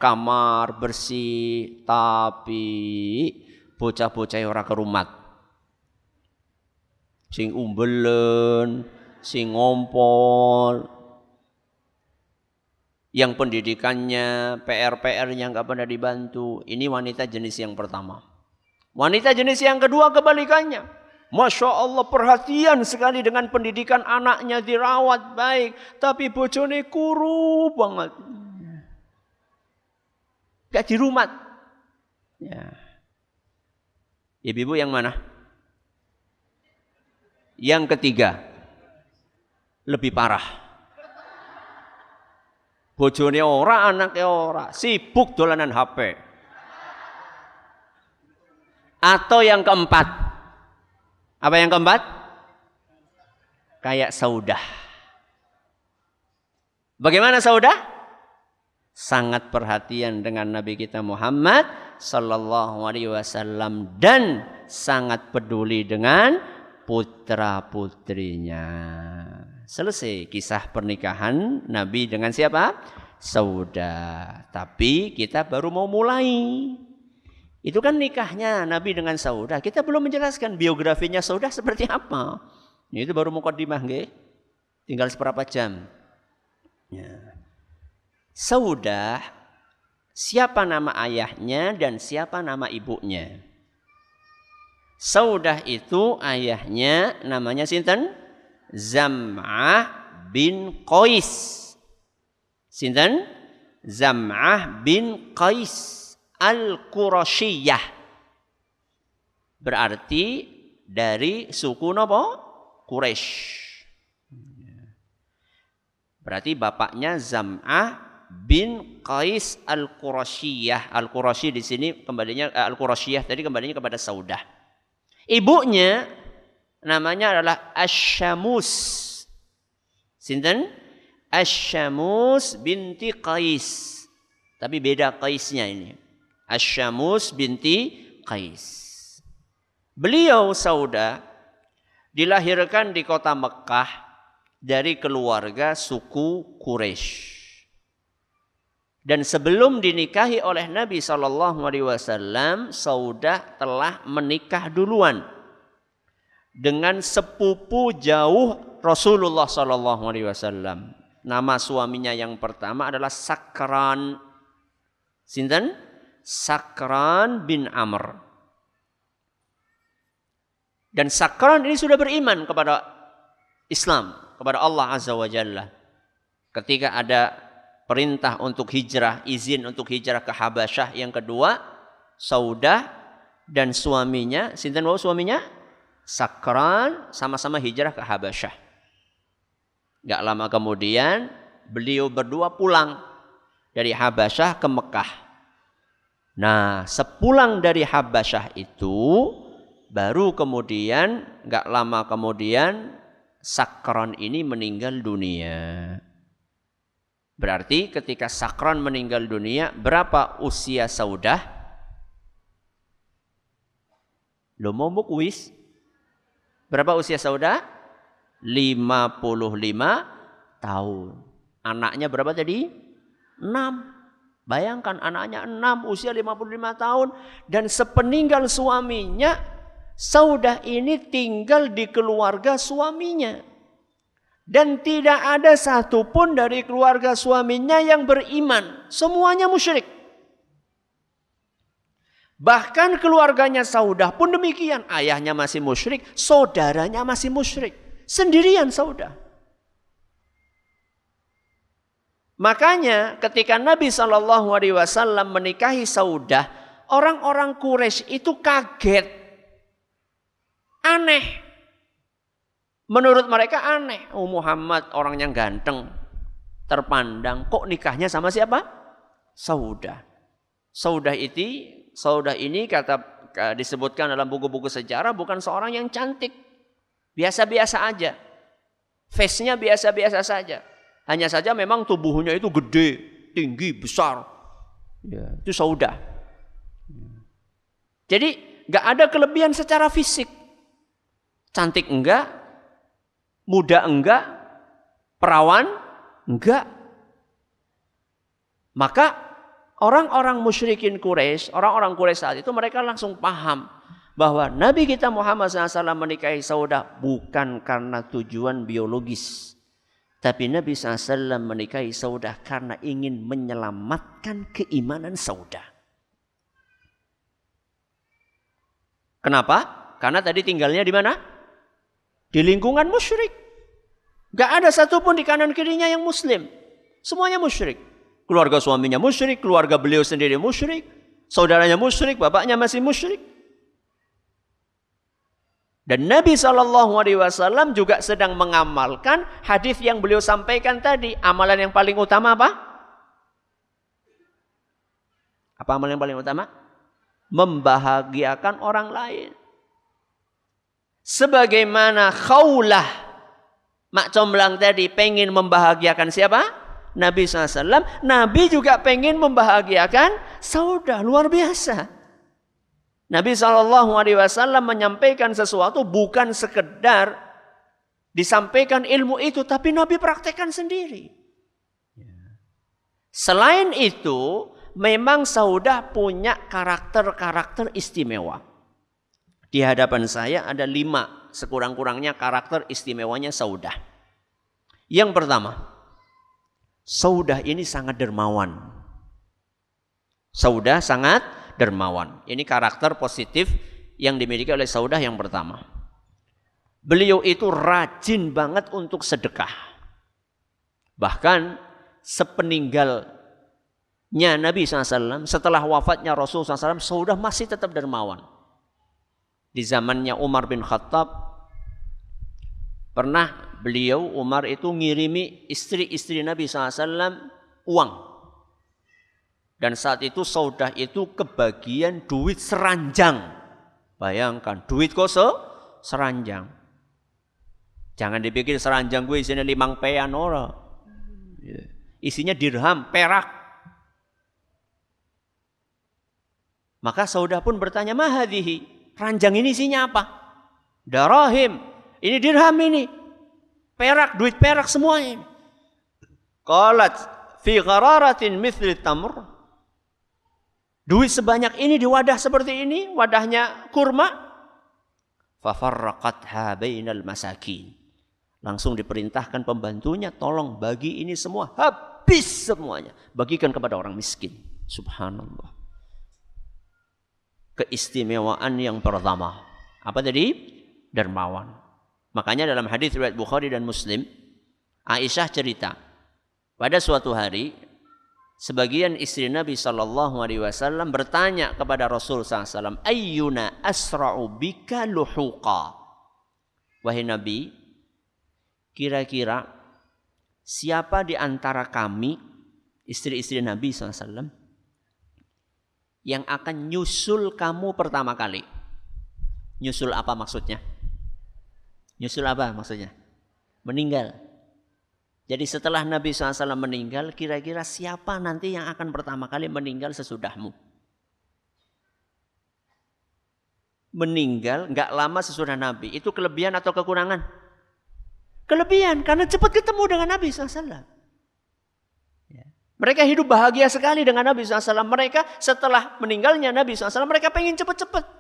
kamar bersih, tapi bocah-bocah ora kerumat. Sing umbelen, sing ngompol. Yang pendidikannya, PR-PR-nya enggak pernah dibantu. Ini wanita jenis yang pertama. Wanita jenis yang kedua kebalikannya. Masya Allah perhatian sekali dengan pendidikan anaknya, dirawat baik. Tapi bojone kuru banget. Gak dirumat. Ya. Ibu-ibu yang mana? Yang ketiga, lebih parah. Bojone ora, anaknya ora, sibuk dolanan HP. Atau yang keempat, apa yang keempat? Kayak Saudah. Bagaimana Saudah? Sangat perhatian dengan Nabi kita Muhammad sallallahu alaihi wasallam dan sangat peduli dengan putra-putrinya. Selesai kisah pernikahan Nabi dengan siapa? Saudah. Tapi kita baru mau mulai. Itu kan nikahnya Nabi dengan Saudah. Kita belum menjelaskan biografinya Saudah seperti apa. Itu baru muqaddimah nggih. Tinggal seberapa jam. Ya. Saudah, siapa nama ayahnya dan siapa nama ibunya? Saudah itu ayahnya namanya sinten? Zam'ah bin Qais. Sinten? Zam'ah bin Qais Al-Qurasyiyah. Berarti dari suku napa? Quraisy. Berarti bapaknya Zam'ah bin Qais Al-Qurasyiyah. Al-Qurasy di sini kembalinya Al-Qurasyiyah tadi kembalinya kepada Saudah. Ibunya namanya adalah Asy-Syamus. Sinten? Asy-Syamus binti Qais. Tapi beda Qaisnya ini. Asy-Syamus binti Qais. Beliau Saudah dilahirkan di kota Mekah dari keluarga suku Quraisy. Dan sebelum dinikahi oleh Nabi SAW, Saudah telah menikah duluan dengan sepupu jauh Rasulullah SAW. Nama suaminya yang pertama adalah Sakran. Sinten? Sakran bin Amr. Dan Sakran ini sudah beriman kepada Islam, kepada Allah Azza wa Jalla. Ketika ada perintah untuk hijrah, izin untuk hijrah ke Habasyah yang kedua, Saudah dan suaminya, sinten wau suaminya? Sakran sama-sama hijrah ke Habasyah. Gak lama kemudian beliau berdua pulang dari Habasyah ke Mekah. Nah, sepulang dari Habasyah itu baru kemudian gak lama kemudian Sakran ini meninggal dunia. Berarti ketika Sakran meninggal dunia, berapa usia Saudah? Lo mau kuis? Berapa usia Saudah? 55 tahun. Anaknya berapa tadi? 6. Bayangkan anaknya 6, usia 55 tahun. Dan sepeninggal suaminya, Saudah ini tinggal di keluarga suaminya. Dan tidak ada satupun dari keluarga suaminya yang beriman. Semuanya musyrik. Bahkan keluarganya Saudah pun demikian. Ayahnya masih musyrik, saudaranya masih musyrik. Sendirian Saudah. Makanya ketika Nabi SAW menikahi Saudah, orang-orang Quraisy itu kaget. Aneh. Menurut mereka aneh. Oh, Muhammad orang yang ganteng, terpandang. Kok nikahnya sama siapa? Saudah. Saudah ini disebutkan dalam buku-buku sejarah bukan seorang yang cantik. Biasa-biasa aja. Face-nya biasa-biasa saja. Hanya saja memang tubuhnya itu gede, tinggi, besar. Ya, itu Saudah. Jadi gak ada kelebihan secara fisik. Cantik enggak, muda enggak, perawan enggak. Maka orang-orang musyrikin Quraisy, orang-orang Quraisy saat itu mereka langsung paham bahwa Nabi kita Muhammad SAW menikahi Saudah bukan karena tujuan biologis. Tapi Nabi SAW menikahi Saudah karena ingin menyelamatkan keimanan Saudah. Kenapa? Karena tadi tinggalnya di mana? Di lingkungan musyrik. Gak ada satupun di kanan kirinya yang muslim. Semuanya musyrik. Keluarga suaminya musyrik, keluarga beliau sendiri musyrik, saudaranya musyrik, bapaknya masih musyrik. Dan Nabi SAW juga sedang mengamalkan hadis yang beliau sampaikan tadi. Amalan yang paling utama apa? Apa amalan yang paling utama? Membahagiakan orang lain. Sebagaimana Khawlah, mak comblang tadi, pengen membahagiakan siapa? Nabi SAW. Nabi juga pengen membahagiakan Saudah. Luar biasa. Nabi SAW menyampaikan sesuatu bukan sekedar disampaikan ilmu itu, tapi Nabi praktekkan sendiri. Selain itu, memang Saudah punya karakter-karakter istimewa. Di hadapan saya ada 5 sekurang-kurangnya karakter istimewanya Saudah. Yang pertama, Saudah ini sangat dermawan. Saudah sangat dermawan. Ini karakter positif yang dimiliki oleh Saudah yang pertama. Beliau itu rajin banget untuk sedekah. Bahkan sepeninggalnya Nabi SAW, setelah wafatnya Rasul SAW, Saudah masih tetap dermawan. Di zamannya Umar bin Khattab, pernah beliau, Umar itu ngirimi istri-istri Nabi SAW uang. Dan saat itu Saudah itu kebagian duit seranjang. Bayangkan, duit seranjang. Jangan dipikir seranjang gue isinya 5 pean ora. Isinya dirham, perak. Maka Saudah pun bertanya, mahadhihi, ranjang ini isinya apa? Darahim, ini dirham ini. Perak, duit perak semuanya. Qalat fi ghararatin mithli tamr. Duit sebanyak ini di wadah seperti ini, wadahnya kurma. Fafarraqatha bainal masakin. Langsung diperintahkan pembantunya, tolong bagi ini semua, habis semuanya. Bagikan kepada orang miskin. Subhanallah. Keistimewaan yang pertama. Apa tadi? Dermawan. Makanya dalam hadis riwayat Bukhari dan Muslim, Aisyah cerita, pada suatu hari sebagian istri Nabi SAW bertanya kepada Rasul SAW, ayyuna asra'u bika luhuqa. Wahai Nabi, kira-kira siapa di antara kami, istri-istri Nabi SAW, yang akan nyusul kamu pertama kali? Nyusul apa maksudnya? Nyusul apa maksudnya? Meninggal. Jadi setelah Nabi SAW meninggal, kira-kira siapa nanti yang akan pertama kali meninggal sesudahmu? Meninggal nggak lama sesudah Nabi. Itu kelebihan atau kekurangan? Kelebihan, karena cepat ketemu dengan Nabi SAW. Mereka hidup bahagia sekali dengan Nabi SAW. Mereka setelah meninggalnya Nabi SAW, mereka pengen cepat-cepat.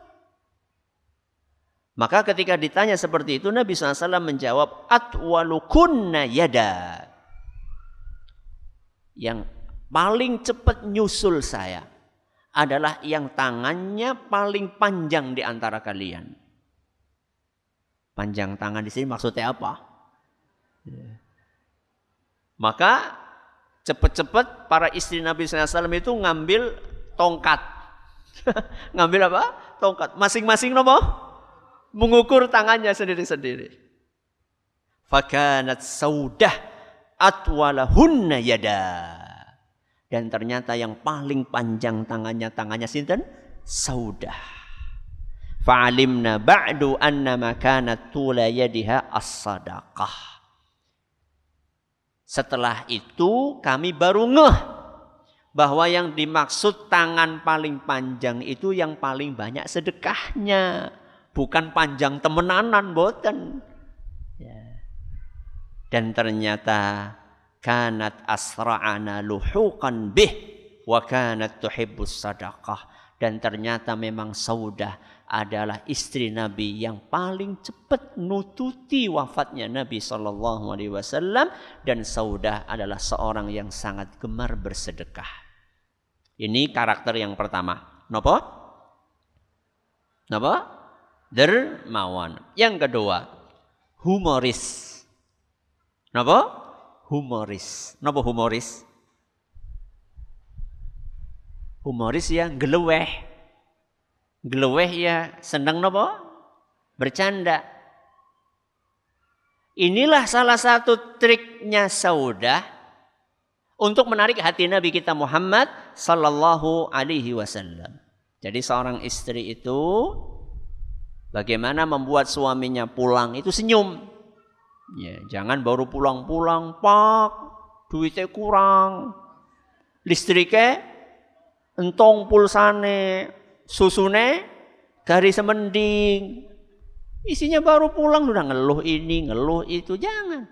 Maka ketika ditanya seperti itu, Nabi SAW menjawab, atwalukunna yada. Yang paling cepat nyusul saya adalah yang tangannya paling panjang di antara kalian. Panjang tangan di sini maksudnya apa? Maka cepat-cepat para istri Nabi SAW itu ngambil tongkat. Ngambil apa? Tongkat. Masing-masing nopo? Mengukur tangannya sendiri-sendiri. Fakanat Saudah atwalahunna yada. Dan ternyata yang paling panjang tangannya sinten? Saudah. Fa'alimna ba'du annama kanat tula yadiha as-sadaqah. Setelah itu kami baru ngeh bahwa yang dimaksud tangan paling panjang itu yang paling banyak sedekahnya. Bukan panjang temenanan, boten. Ya. Dan ternyata kanat asra'ana luhuqan bih wa kanat tuhibbus sadaqah. Dan ternyata memang Saudah adalah istri Nabi yang paling cepat nututi wafatnya Nabi SAW. Dan Saudah adalah seorang yang sangat gemar bersedekah. Ini karakter yang pertama. Napa? Napa? Dermawan. Yang kedua, humoris. Napa? Humoris. Napa humoris? Humoris ya geleweh. Geleweh ya seneng napa? Bercanda. Inilah salah satu triknya Saudah untuk menarik hati Nabi kita Muhammad sallallahu alaihi wasallam. Jadi seorang istri itu bagaimana membuat suaminya pulang itu senyum. Ya, jangan baru pulang-pulang, Pak, duitnya kurang. Listriknya entong pulsane, susune garis semending. Isinya baru pulang udah ngeluh ini, ngeluh itu, jangan.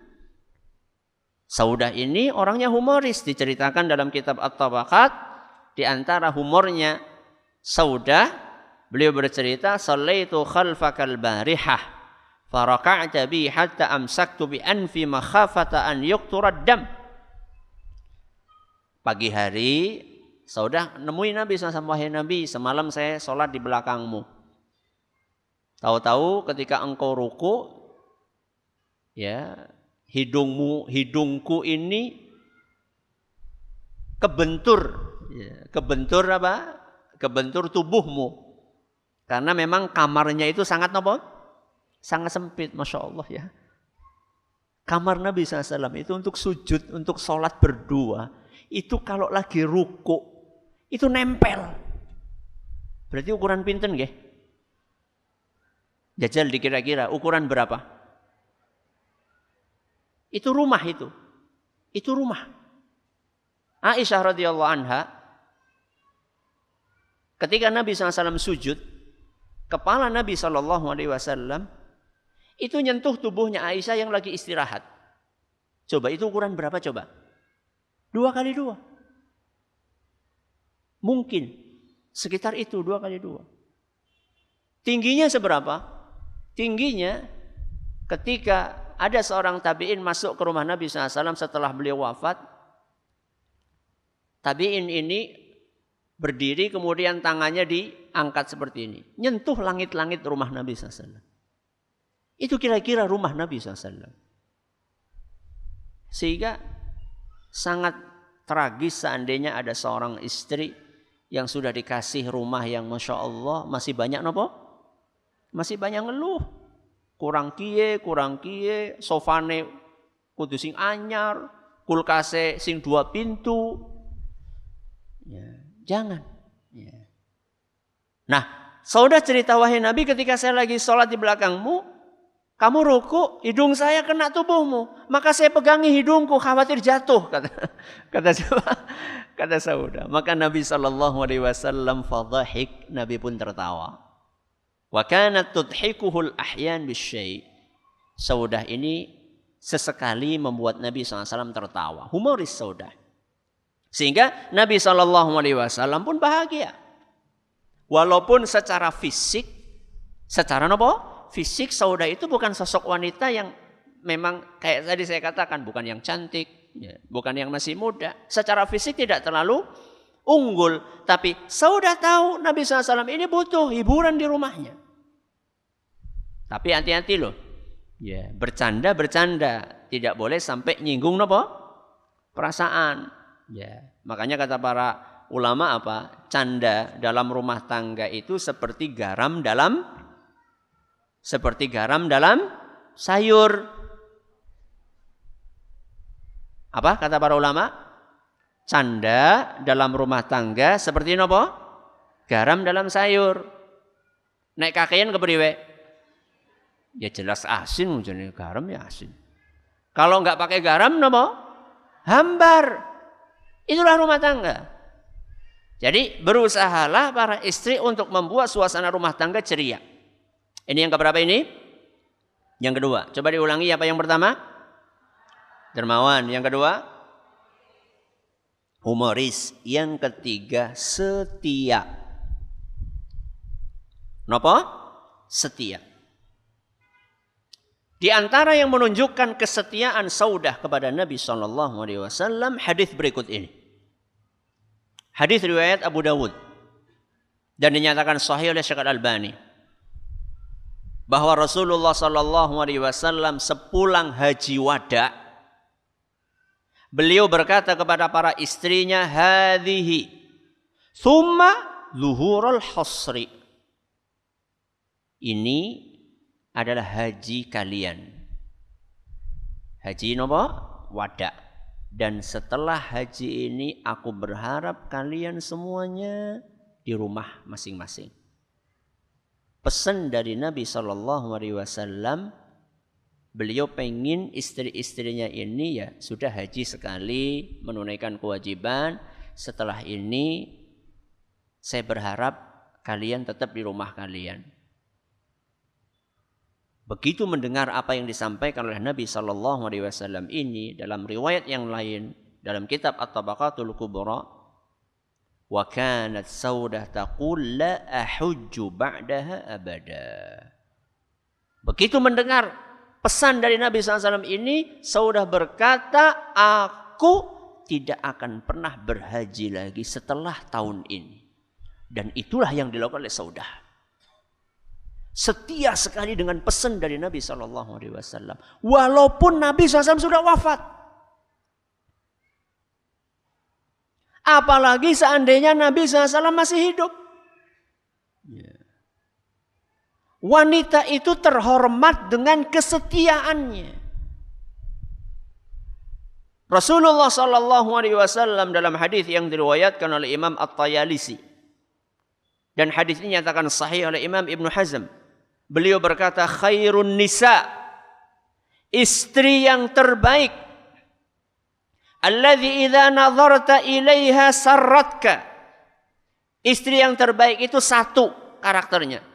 Saudah ini orangnya humoris, diceritakan dalam kitab At-Tabaqat. Di antara humornya Saudah, beliau bercerita, "Shallaitu khalfakal barihah, faraka'ta bi hatta amsaktu bi anfi makhafata an yuqturad dam." Pagi hari, Saudah nemuin Nabi SAW, "Wahai Nabi, semalam saya sholat di belakangmu. Tahu-tahu ketika engkau ruku, ya, hidungku ini kebentur, ya, kebentur apa? Kebentur tubuhmu. Karena memang kamarnya itu sangat apa? Sangat sempit, Masya Allah ya. Kamar Nabi SAW itu untuk sujud, untuk sholat berdua, itu kalau lagi ruku, itu nempel. Berarti ukuran pinten nggih? Jajal dikira-kira ukuran berapa? Itu rumah itu. Itu rumah. Aisyah radhiyallahu anha, ketika Nabi SAW sujud, kepala Nabi SAW itu nyentuh tubuhnya Aisyah yang lagi istirahat. Coba itu ukuran berapa coba? 2x2. Mungkin sekitar itu 2x2. Tingginya seberapa? Tingginya ketika ada seorang tabi'in masuk ke rumah Nabi SAW setelah beliau wafat. Tabi'in ini berdiri kemudian tangannya diangkat seperti ini. Nyentuh langit-langit rumah Nabi SAW. Itu kira-kira rumah Nabi SAW. Sehingga sangat tragis seandainya ada seorang istri yang sudah dikasih rumah yang Masya Allah masih banyak nopo? Masih banyak ngeluh. Kurang kie, sofane kudu sing anyar, kulkase sing 2 pintu. Ya, jangan. Ya. Nah, Saudah cerita, "Wahai Nabi, ketika saya lagi sholat di belakangmu, kamu ruku, hidung saya kena tubuhmu. Maka saya pegangi hidungku, khawatir jatuh." Kata Saudah. Maka Nabi SAW fadhahik, Nabi pun tertawa. Wa kanat tudhikuhul ahyan bisyai. Saudah ini sesekali membuat Nabi SAW tertawa. Humoris Saudah. Sehingga Nabi SAW pun bahagia. Walaupun secara fisik, secara apa? Fisik Saudah itu bukan sosok wanita yang memang kayak tadi saya katakan, bukan yang cantik, ya, bukan yang masih muda. Secara fisik tidak terlalu unggul, tapi Saudah tahu Nabi SAW ini butuh hiburan di rumahnya. Tapi hati-hati loh, ya, bercanda tidak boleh sampai nyinggung apa? Perasaan. Ya, makanya kata para ulama apa? Canda dalam rumah tangga itu seperti garam dalam sayur. Apa kata para ulama? Canda dalam rumah tangga seperti apa? Garam dalam sayur. Nek kakean kepriwe? Ya jelas asin, jadi garam ya asin. Kalau enggak pakai garam napa? Hambar. Itulah rumah tangga. Jadi berusahalah para istri untuk membuat suasana rumah tangga ceria. Ini yang keberapa ini? Yang kedua. Coba diulangi apa yang pertama? Dermawan. Yang kedua? Humoris. Yang ketiga, setia. Napa? Setia. Di antara yang menunjukkan kesetiaan Saudah kepada Nabi SAW, hadis berikut ini. Hadis riwayat Abu Dawud dan dinyatakan sahih oleh Syekh Al-Albani bahwa Rasulullah SAW sepulang haji wada, beliau berkata kepada para istrinya, hadhihi thumma zuhurul hasri. Ini adalah haji kalian. Haji napa? Wada. Dan setelah haji ini aku berharap kalian semuanya di rumah masing-masing. Pesan dari Nabi SAW, beliau pengen istri-istrinya ini ya sudah haji sekali, menunaikan kewajiban. Setelah ini saya berharap kalian tetap di rumah kalian. Begitu mendengar apa yang disampaikan oleh Nabi sallallahu alaihi wasallam ini dalam riwayat yang lain dalam kitab At-Tabaqatul Kubra, wa kanat Saudah taqul la ahujju ba'daha abada. Begitu mendengar pesan dari Nabi SAW ini, Saudah berkata, aku tidak akan pernah berhaji lagi setelah tahun ini. Dan itulah yang dilakukan oleh Saudah. Setia sekali dengan pesan dari Nabi SAW. Walaupun Nabi SAW sudah wafat. Apalagi seandainya Nabi SAW masih hidup. Wanita itu terhormat dengan kesetiaannya. Rasulullah SAW dalam hadis yang diriwayatkan oleh Imam At-Tayalisi. Dan hadis ini nyatakan sahih oleh Imam Ibn Hazm. Beliau berkata, khairun nisa, istri yang terbaik, alladzi idza nazarta ilaiha sarratka. Istri yang terbaik itu satu karakternya.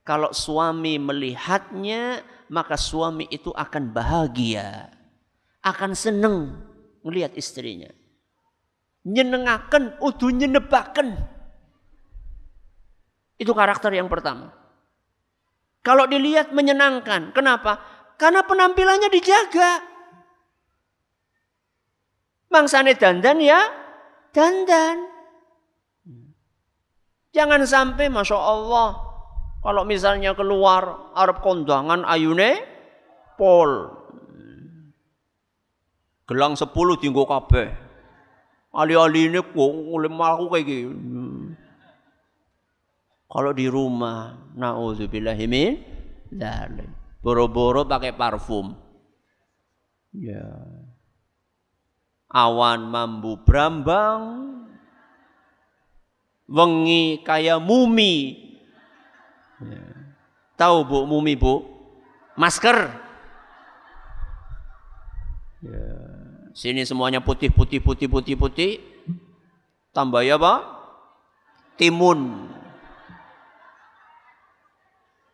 Kalau suami melihatnya, maka suami itu akan bahagia, akan senang melihat istrinya. Nyenengaken, udu nyenebaken. Itu karakter yang pertama. Kalau dilihat menyenangkan. Kenapa? Karena penampilannya dijaga. Mangsane dandan ya, dandan. Jangan sampai Masya Allah, kalau misalnya keluar arep kondangan ayune pol. Gelang 10 dienggo kabeh. Ali-aline kok oleh mlaku kayak gitu. Kalau di rumah, na'udzubillahi min dzalik. Boro-boro pakai parfum. Ya. Awan mambu brambang. Wengi kayak mumi. Ya. Tahu Bu mumi Bu? Masker. Ya. Sini semuanya putih. Tambah ya Pak? Timun.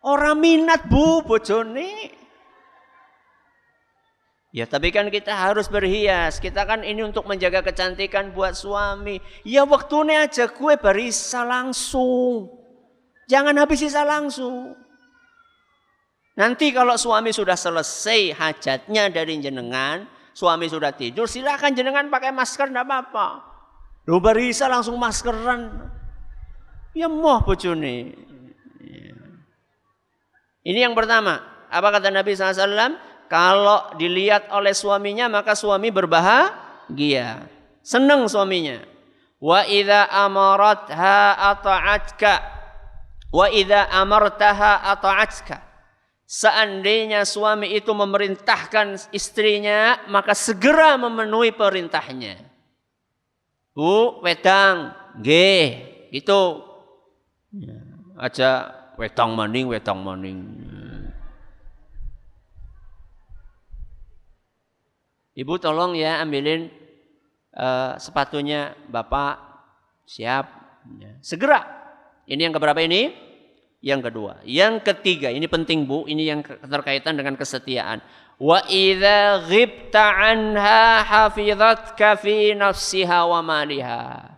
Orang minat Bu bojone. Ya tapi kan kita harus berhias. Kita kan ini untuk menjaga kecantikan buat suami. Ya waktunya aja gue barisa langsung. Jangan habis sisa langsung. Nanti kalau suami sudah selesai hajatnya dari jenengan, suami sudah tidur, silakan jenengan pakai masker, enggak apa-apa. Lu barisa langsung maskeran. Ya moh bojone. Ini yang pertama. Apa kata Nabi SAW? Kalau dilihat oleh suaminya maka suami berbahagia. Senang suaminya. Wa idza amaratha ata'atka. Wa idza amartaha ata'atka. Seandainya suami itu memerintahkan istrinya, maka segera memenuhi perintahnya. Bu, wedang, nggih, gitu. Ya, aja wedang maning. Ibu tolong ya ambilin sepatunya Bapak, siap. Ya. Segera. Ini yang keberapa ini? Yang kedua. Yang ketiga, ini penting Bu, ini yang terkaitan dengan kesetiaan. Wa idza ghibta anha hafizatka fi nafsiha wa maliha.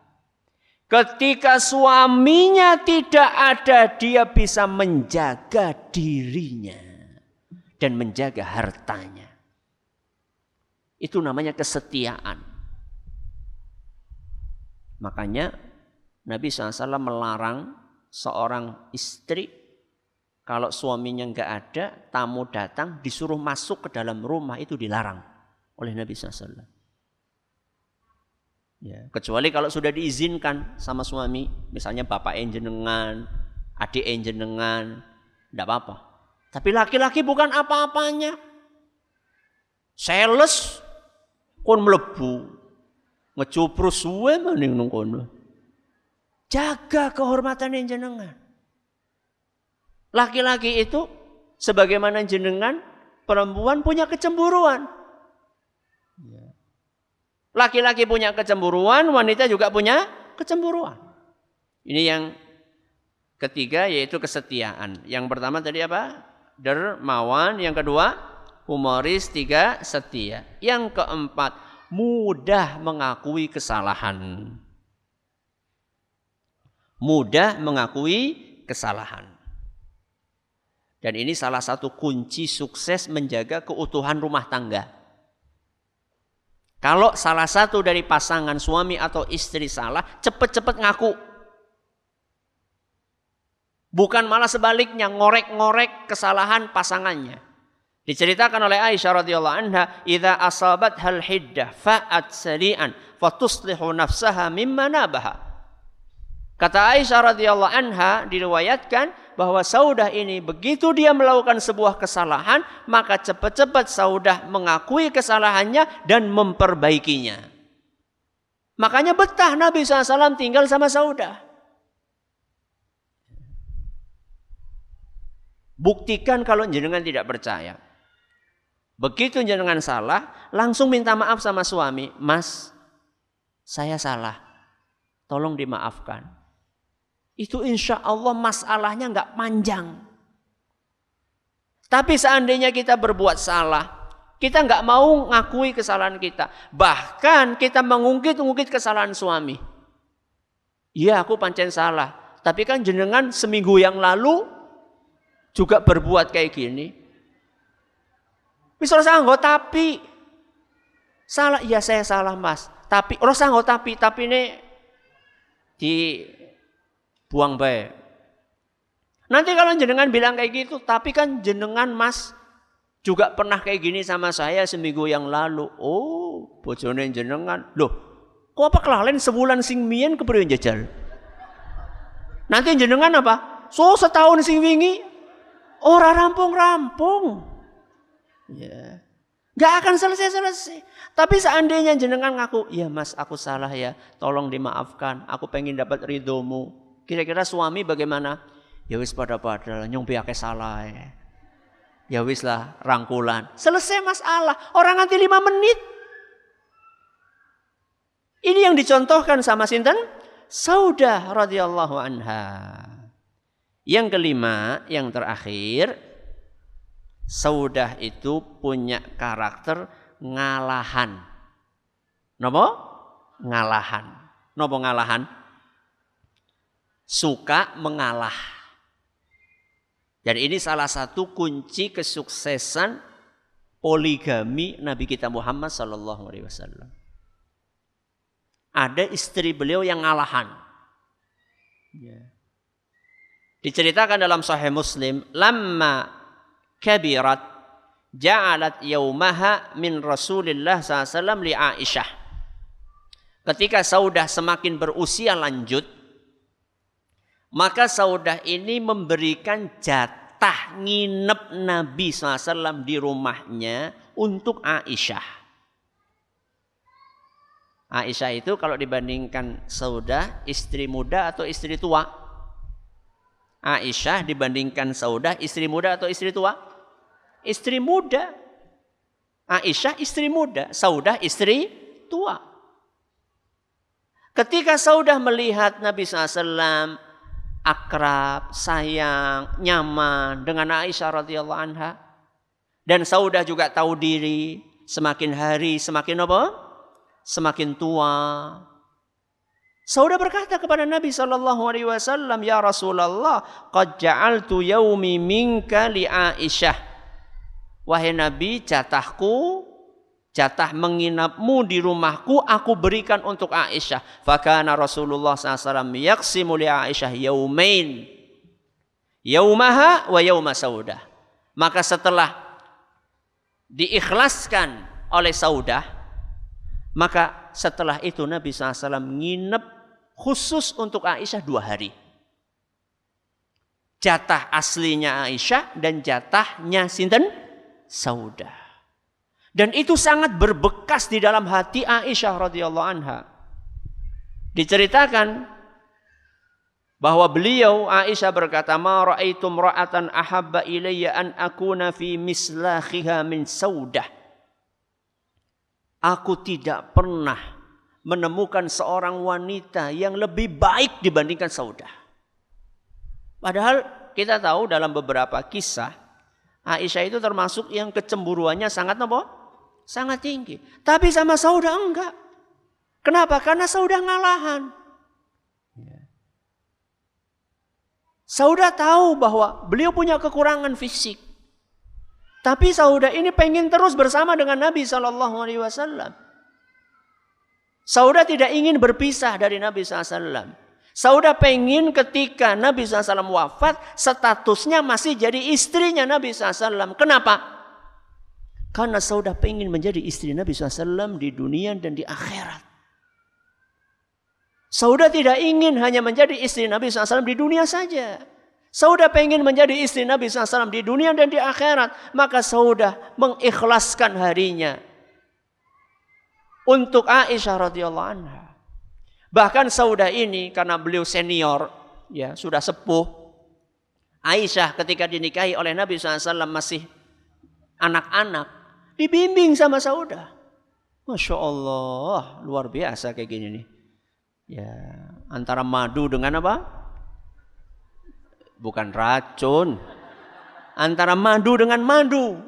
Ketika suaminya tidak ada, dia bisa menjaga dirinya dan menjaga hartanya. Itu namanya kesetiaan. Makanya Nabi SAW melarang seorang istri kalau suaminya enggak ada, tamu datang disuruh masuk ke dalam rumah, itu dilarang oleh Nabi SAW. Ya, kecuali kalau sudah diizinkan sama suami, misalnya bapak jenengan, adik jenengan, enggak apa-apa. Tapi laki-laki bukan apa-apanya. Sales kon mlebu, ngecuprus suwe maning nang kono. Jaga kehormatan jenengan. Laki-laki itu sebagaimana jenengan, perempuan punya kecemburuan. Laki-laki punya kecemburuan, wanita juga punya kecemburuan. Ini yang ketiga, yaitu kesetiaan. Yang pertama tadi apa? dermawan. Yang kedua, humoris. 3, setia. Yang keempat, mudah mengakui kesalahan. Mudah mengakui kesalahan. Dan ini salah satu kunci sukses menjaga keutuhan rumah tangga. Kalau salah satu dari pasangan suami atau istri salah, cepat-cepat ngaku. Bukan malah sebaliknya, ngorek-ngorek kesalahan pasangannya. Diceritakan oleh Aisyah radhiyallahu anha, "Idza asabat hal hiddah fa'at sari'an fatuslihu nafsaha mimma nabaha." Kata Aisyah radhiyallahu anha, diriwayatkan bahwa Saudah ini begitu dia melakukan sebuah kesalahan, maka cepat-cepat Saudah mengakui kesalahannya dan memperbaikinya. Makanya betah Nabi SAW tinggal sama Saudah. Buktikan kalau jenengan tidak percaya. Begitu jenengan salah, langsung minta maaf sama suami. "Mas, saya salah. Tolong dimaafkan." Itu insya Allah masalahnya nggak panjang. Tapi seandainya kita berbuat salah, kita nggak mau ngakui kesalahan kita. Bahkan kita mengungkit-ungkit kesalahan suami. "Iya, aku pancen salah. Tapi kan jenengan seminggu yang lalu juga berbuat kayak gini." Misal saya nggak tapi salah, "Iya saya salah mas. Tapi orang saya nggak tapi ini di buang baik." Nanti kalau jenengan bilang kayak gitu, "Tapi kan jenengan mas juga pernah kayak gini sama saya seminggu yang lalu." "Oh, bojone jenengan. Loh, kok apa kelalen sebulan sing mien kepriye jajal?" Nanti jenengan apa? "So setahun sing wingi ora rampung-rampung." Ya. Gak akan selesai-selesai. Tapi seandainya jenengan ngaku, "Iya mas, aku salah ya. Tolong dimaafkan. Aku pengen dapat ridhomu." Kira-kira suami bagaimana? "Ya wis pada-pada nyong piake salah ya. Ya wis lah, rangkulan. Selesai masalah. Orang nanti 5 menit. Ini yang dicontohkan sama sinten? Saudah radhiyallahu anha. Yang kelima, yang terakhir, Saudah itu punya karakter ngalahan. Napa? Ngalahan. Napa ngalahan? Suka mengalah. Dan ini salah satu kunci kesuksesan poligami Nabi kita Muhammad SAW. Ada istri beliau yang ngalahan. Ya. Diceritakan dalam Sahih Muslim, "Lamma kabirat ja'alat yaumaha min Rasulillah SAW li Aisyah." Ketika Saudah semakin berusia lanjut, maka Saudah ini memberikan jatah nginep Nabi SAW di rumahnya untuk Aisyah. Aisyah itu kalau dibandingkan Saudah, istri muda atau istri tua? Aisyah dibandingkan Saudah, istri muda atau istri tua? Istri muda. Aisyah istri muda, Saudah istri tua. Ketika Saudah melihat Nabi SAW akrab, sayang, nyaman dengan Aisyah radhiyallahu anha, dan Saudah juga tahu diri, semakin hari semakin apa? Semakin tua. Saudah berkata kepada Nabi SAW, "Ya Rasulullah, qad ja'altu yaumi minka li Aisyah." Wahai Nabi, jatah menginapmu di rumahku aku berikan untuk Aisyah. Fakana Rasulullah SAW yaksimu li Aisyah yaumain, yaumaha wa yauma Saudah. Maka setelah diikhlaskan oleh Saudah, maka setelah itu Nabi SAW nginep khusus untuk Aisyah 2 hari. Jatah aslinya Aisyah dan jatahnya sinten? Saudah. Dan itu sangat berbekas di dalam hati Aisyah radhiyallahu anha. Diceritakan bahwa beliau, Aisyah berkata, "Ma ra'aitu imra'atan ahabba ilayya an akuna fi mislakhiha min Saudah." Aku tidak pernah menemukan seorang wanita yang lebih baik dibandingkan Saudah. Padahal kita tahu dalam beberapa kisah Aisyah itu termasuk yang kecemburuannya sangat apa? Sangat tinggi. Tapi sama Saudah enggak. Kenapa? Karena Saudah ngalahan. Saudah tahu bahwa beliau punya kekurangan fisik. Tapi Saudah ini pengen terus bersama dengan Nabi SAW. Saudah tidak ingin berpisah dari Nabi SAW. Saudah pengen ketika Nabi SAW wafat, statusnya masih jadi istrinya Nabi SAW. Kenapa? Karena Saudah pengen menjadi istri Nabi SAW di dunia dan di akhirat. Saudah tidak ingin hanya menjadi istri Nabi SAW di dunia saja. Saudah pengen menjadi istri Nabi SAW di dunia dan di akhirat. Maka Saudah mengikhlaskan harinya untuk Aisyah radhiyallahu anha. Bahkan Saudah ini karena beliau senior, ya sudah sepuh. Aisyah ketika dinikahi oleh Nabi SAW masih anak-anak, dibimbing sama Saudah. Masya Allah, luar biasa kayak gini nih. Ya, antara madu dengan apa? Bukan racun. Antara madu dengan madu.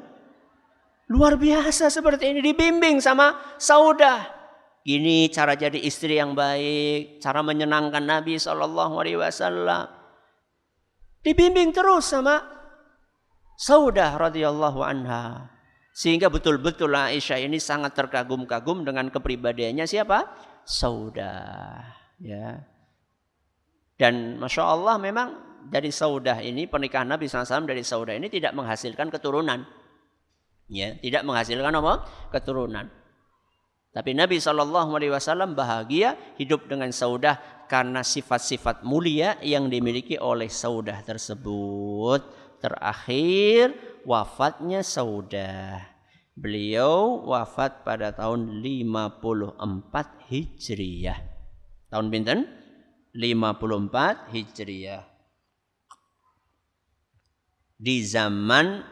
Luar biasa seperti ini, dibimbing sama Saudah. Gini cara jadi istri yang baik, cara menyenangkan Nabi SAW. Dibimbing terus sama Saudah radhiyallahu anha. Sehingga betul-betul Aisyah ini sangat terkagum-kagum dengan kepribadiannya siapa? Saudah, ya. Dan Masya Allah memang dari Saudah ini, pernikahan Nabi SAW dari Saudah ini tidak menghasilkan keturunan. Ya, tidak menghasilkan apa? Keturunan. Tapi Nabi SAW bahagia hidup dengan Saudah karena sifat-sifat mulia yang dimiliki oleh Saudah tersebut. Terakhir wafatnya Saudah. Beliau wafat pada tahun 54 Hijriyah. Tahun pinten? 54 Hijriyah. Di zaman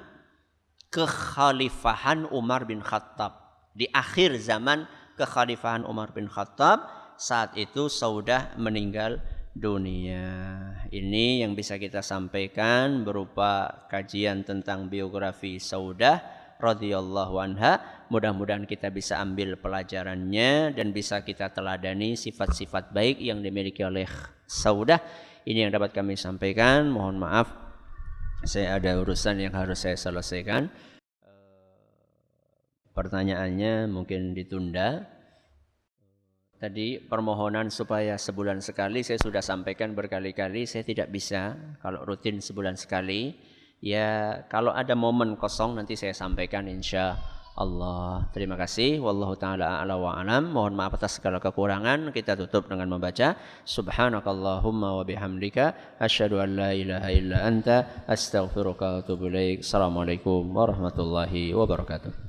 kekhalifahan Umar bin Khattab. Di akhir zaman kekhalifahan Umar bin Khattab, saat itu Saudah meninggal dunia. Ini yang bisa kita sampaikan berupa kajian tentang biografi Saudah radhiyallahu anha. Mudah-mudahan kita bisa ambil pelajarannya dan bisa kita teladani sifat-sifat baik yang dimiliki oleh Saudah. Ini yang dapat kami sampaikan. Mohon maaf, saya ada urusan yang harus saya selesaikan. Pertanyaannya mungkin ditunda. Tadi permohonan supaya sebulan sekali, saya sudah sampaikan berkali-kali, saya tidak bisa kalau rutin sebulan sekali. Ya, kalau ada momen kosong nanti saya sampaikan insya Allah. Terima kasih. Wallahu ta'ala a'la wa alam. Mohon maaf atas segala kekurangan. Kita tutup dengan membaca Subhanakallahumma wa bihamdika asyhadu an la ilaha illa anta astaghfiruka wa atubu ilaik. Assalamualaikum warahmatullahi wabarakatuh.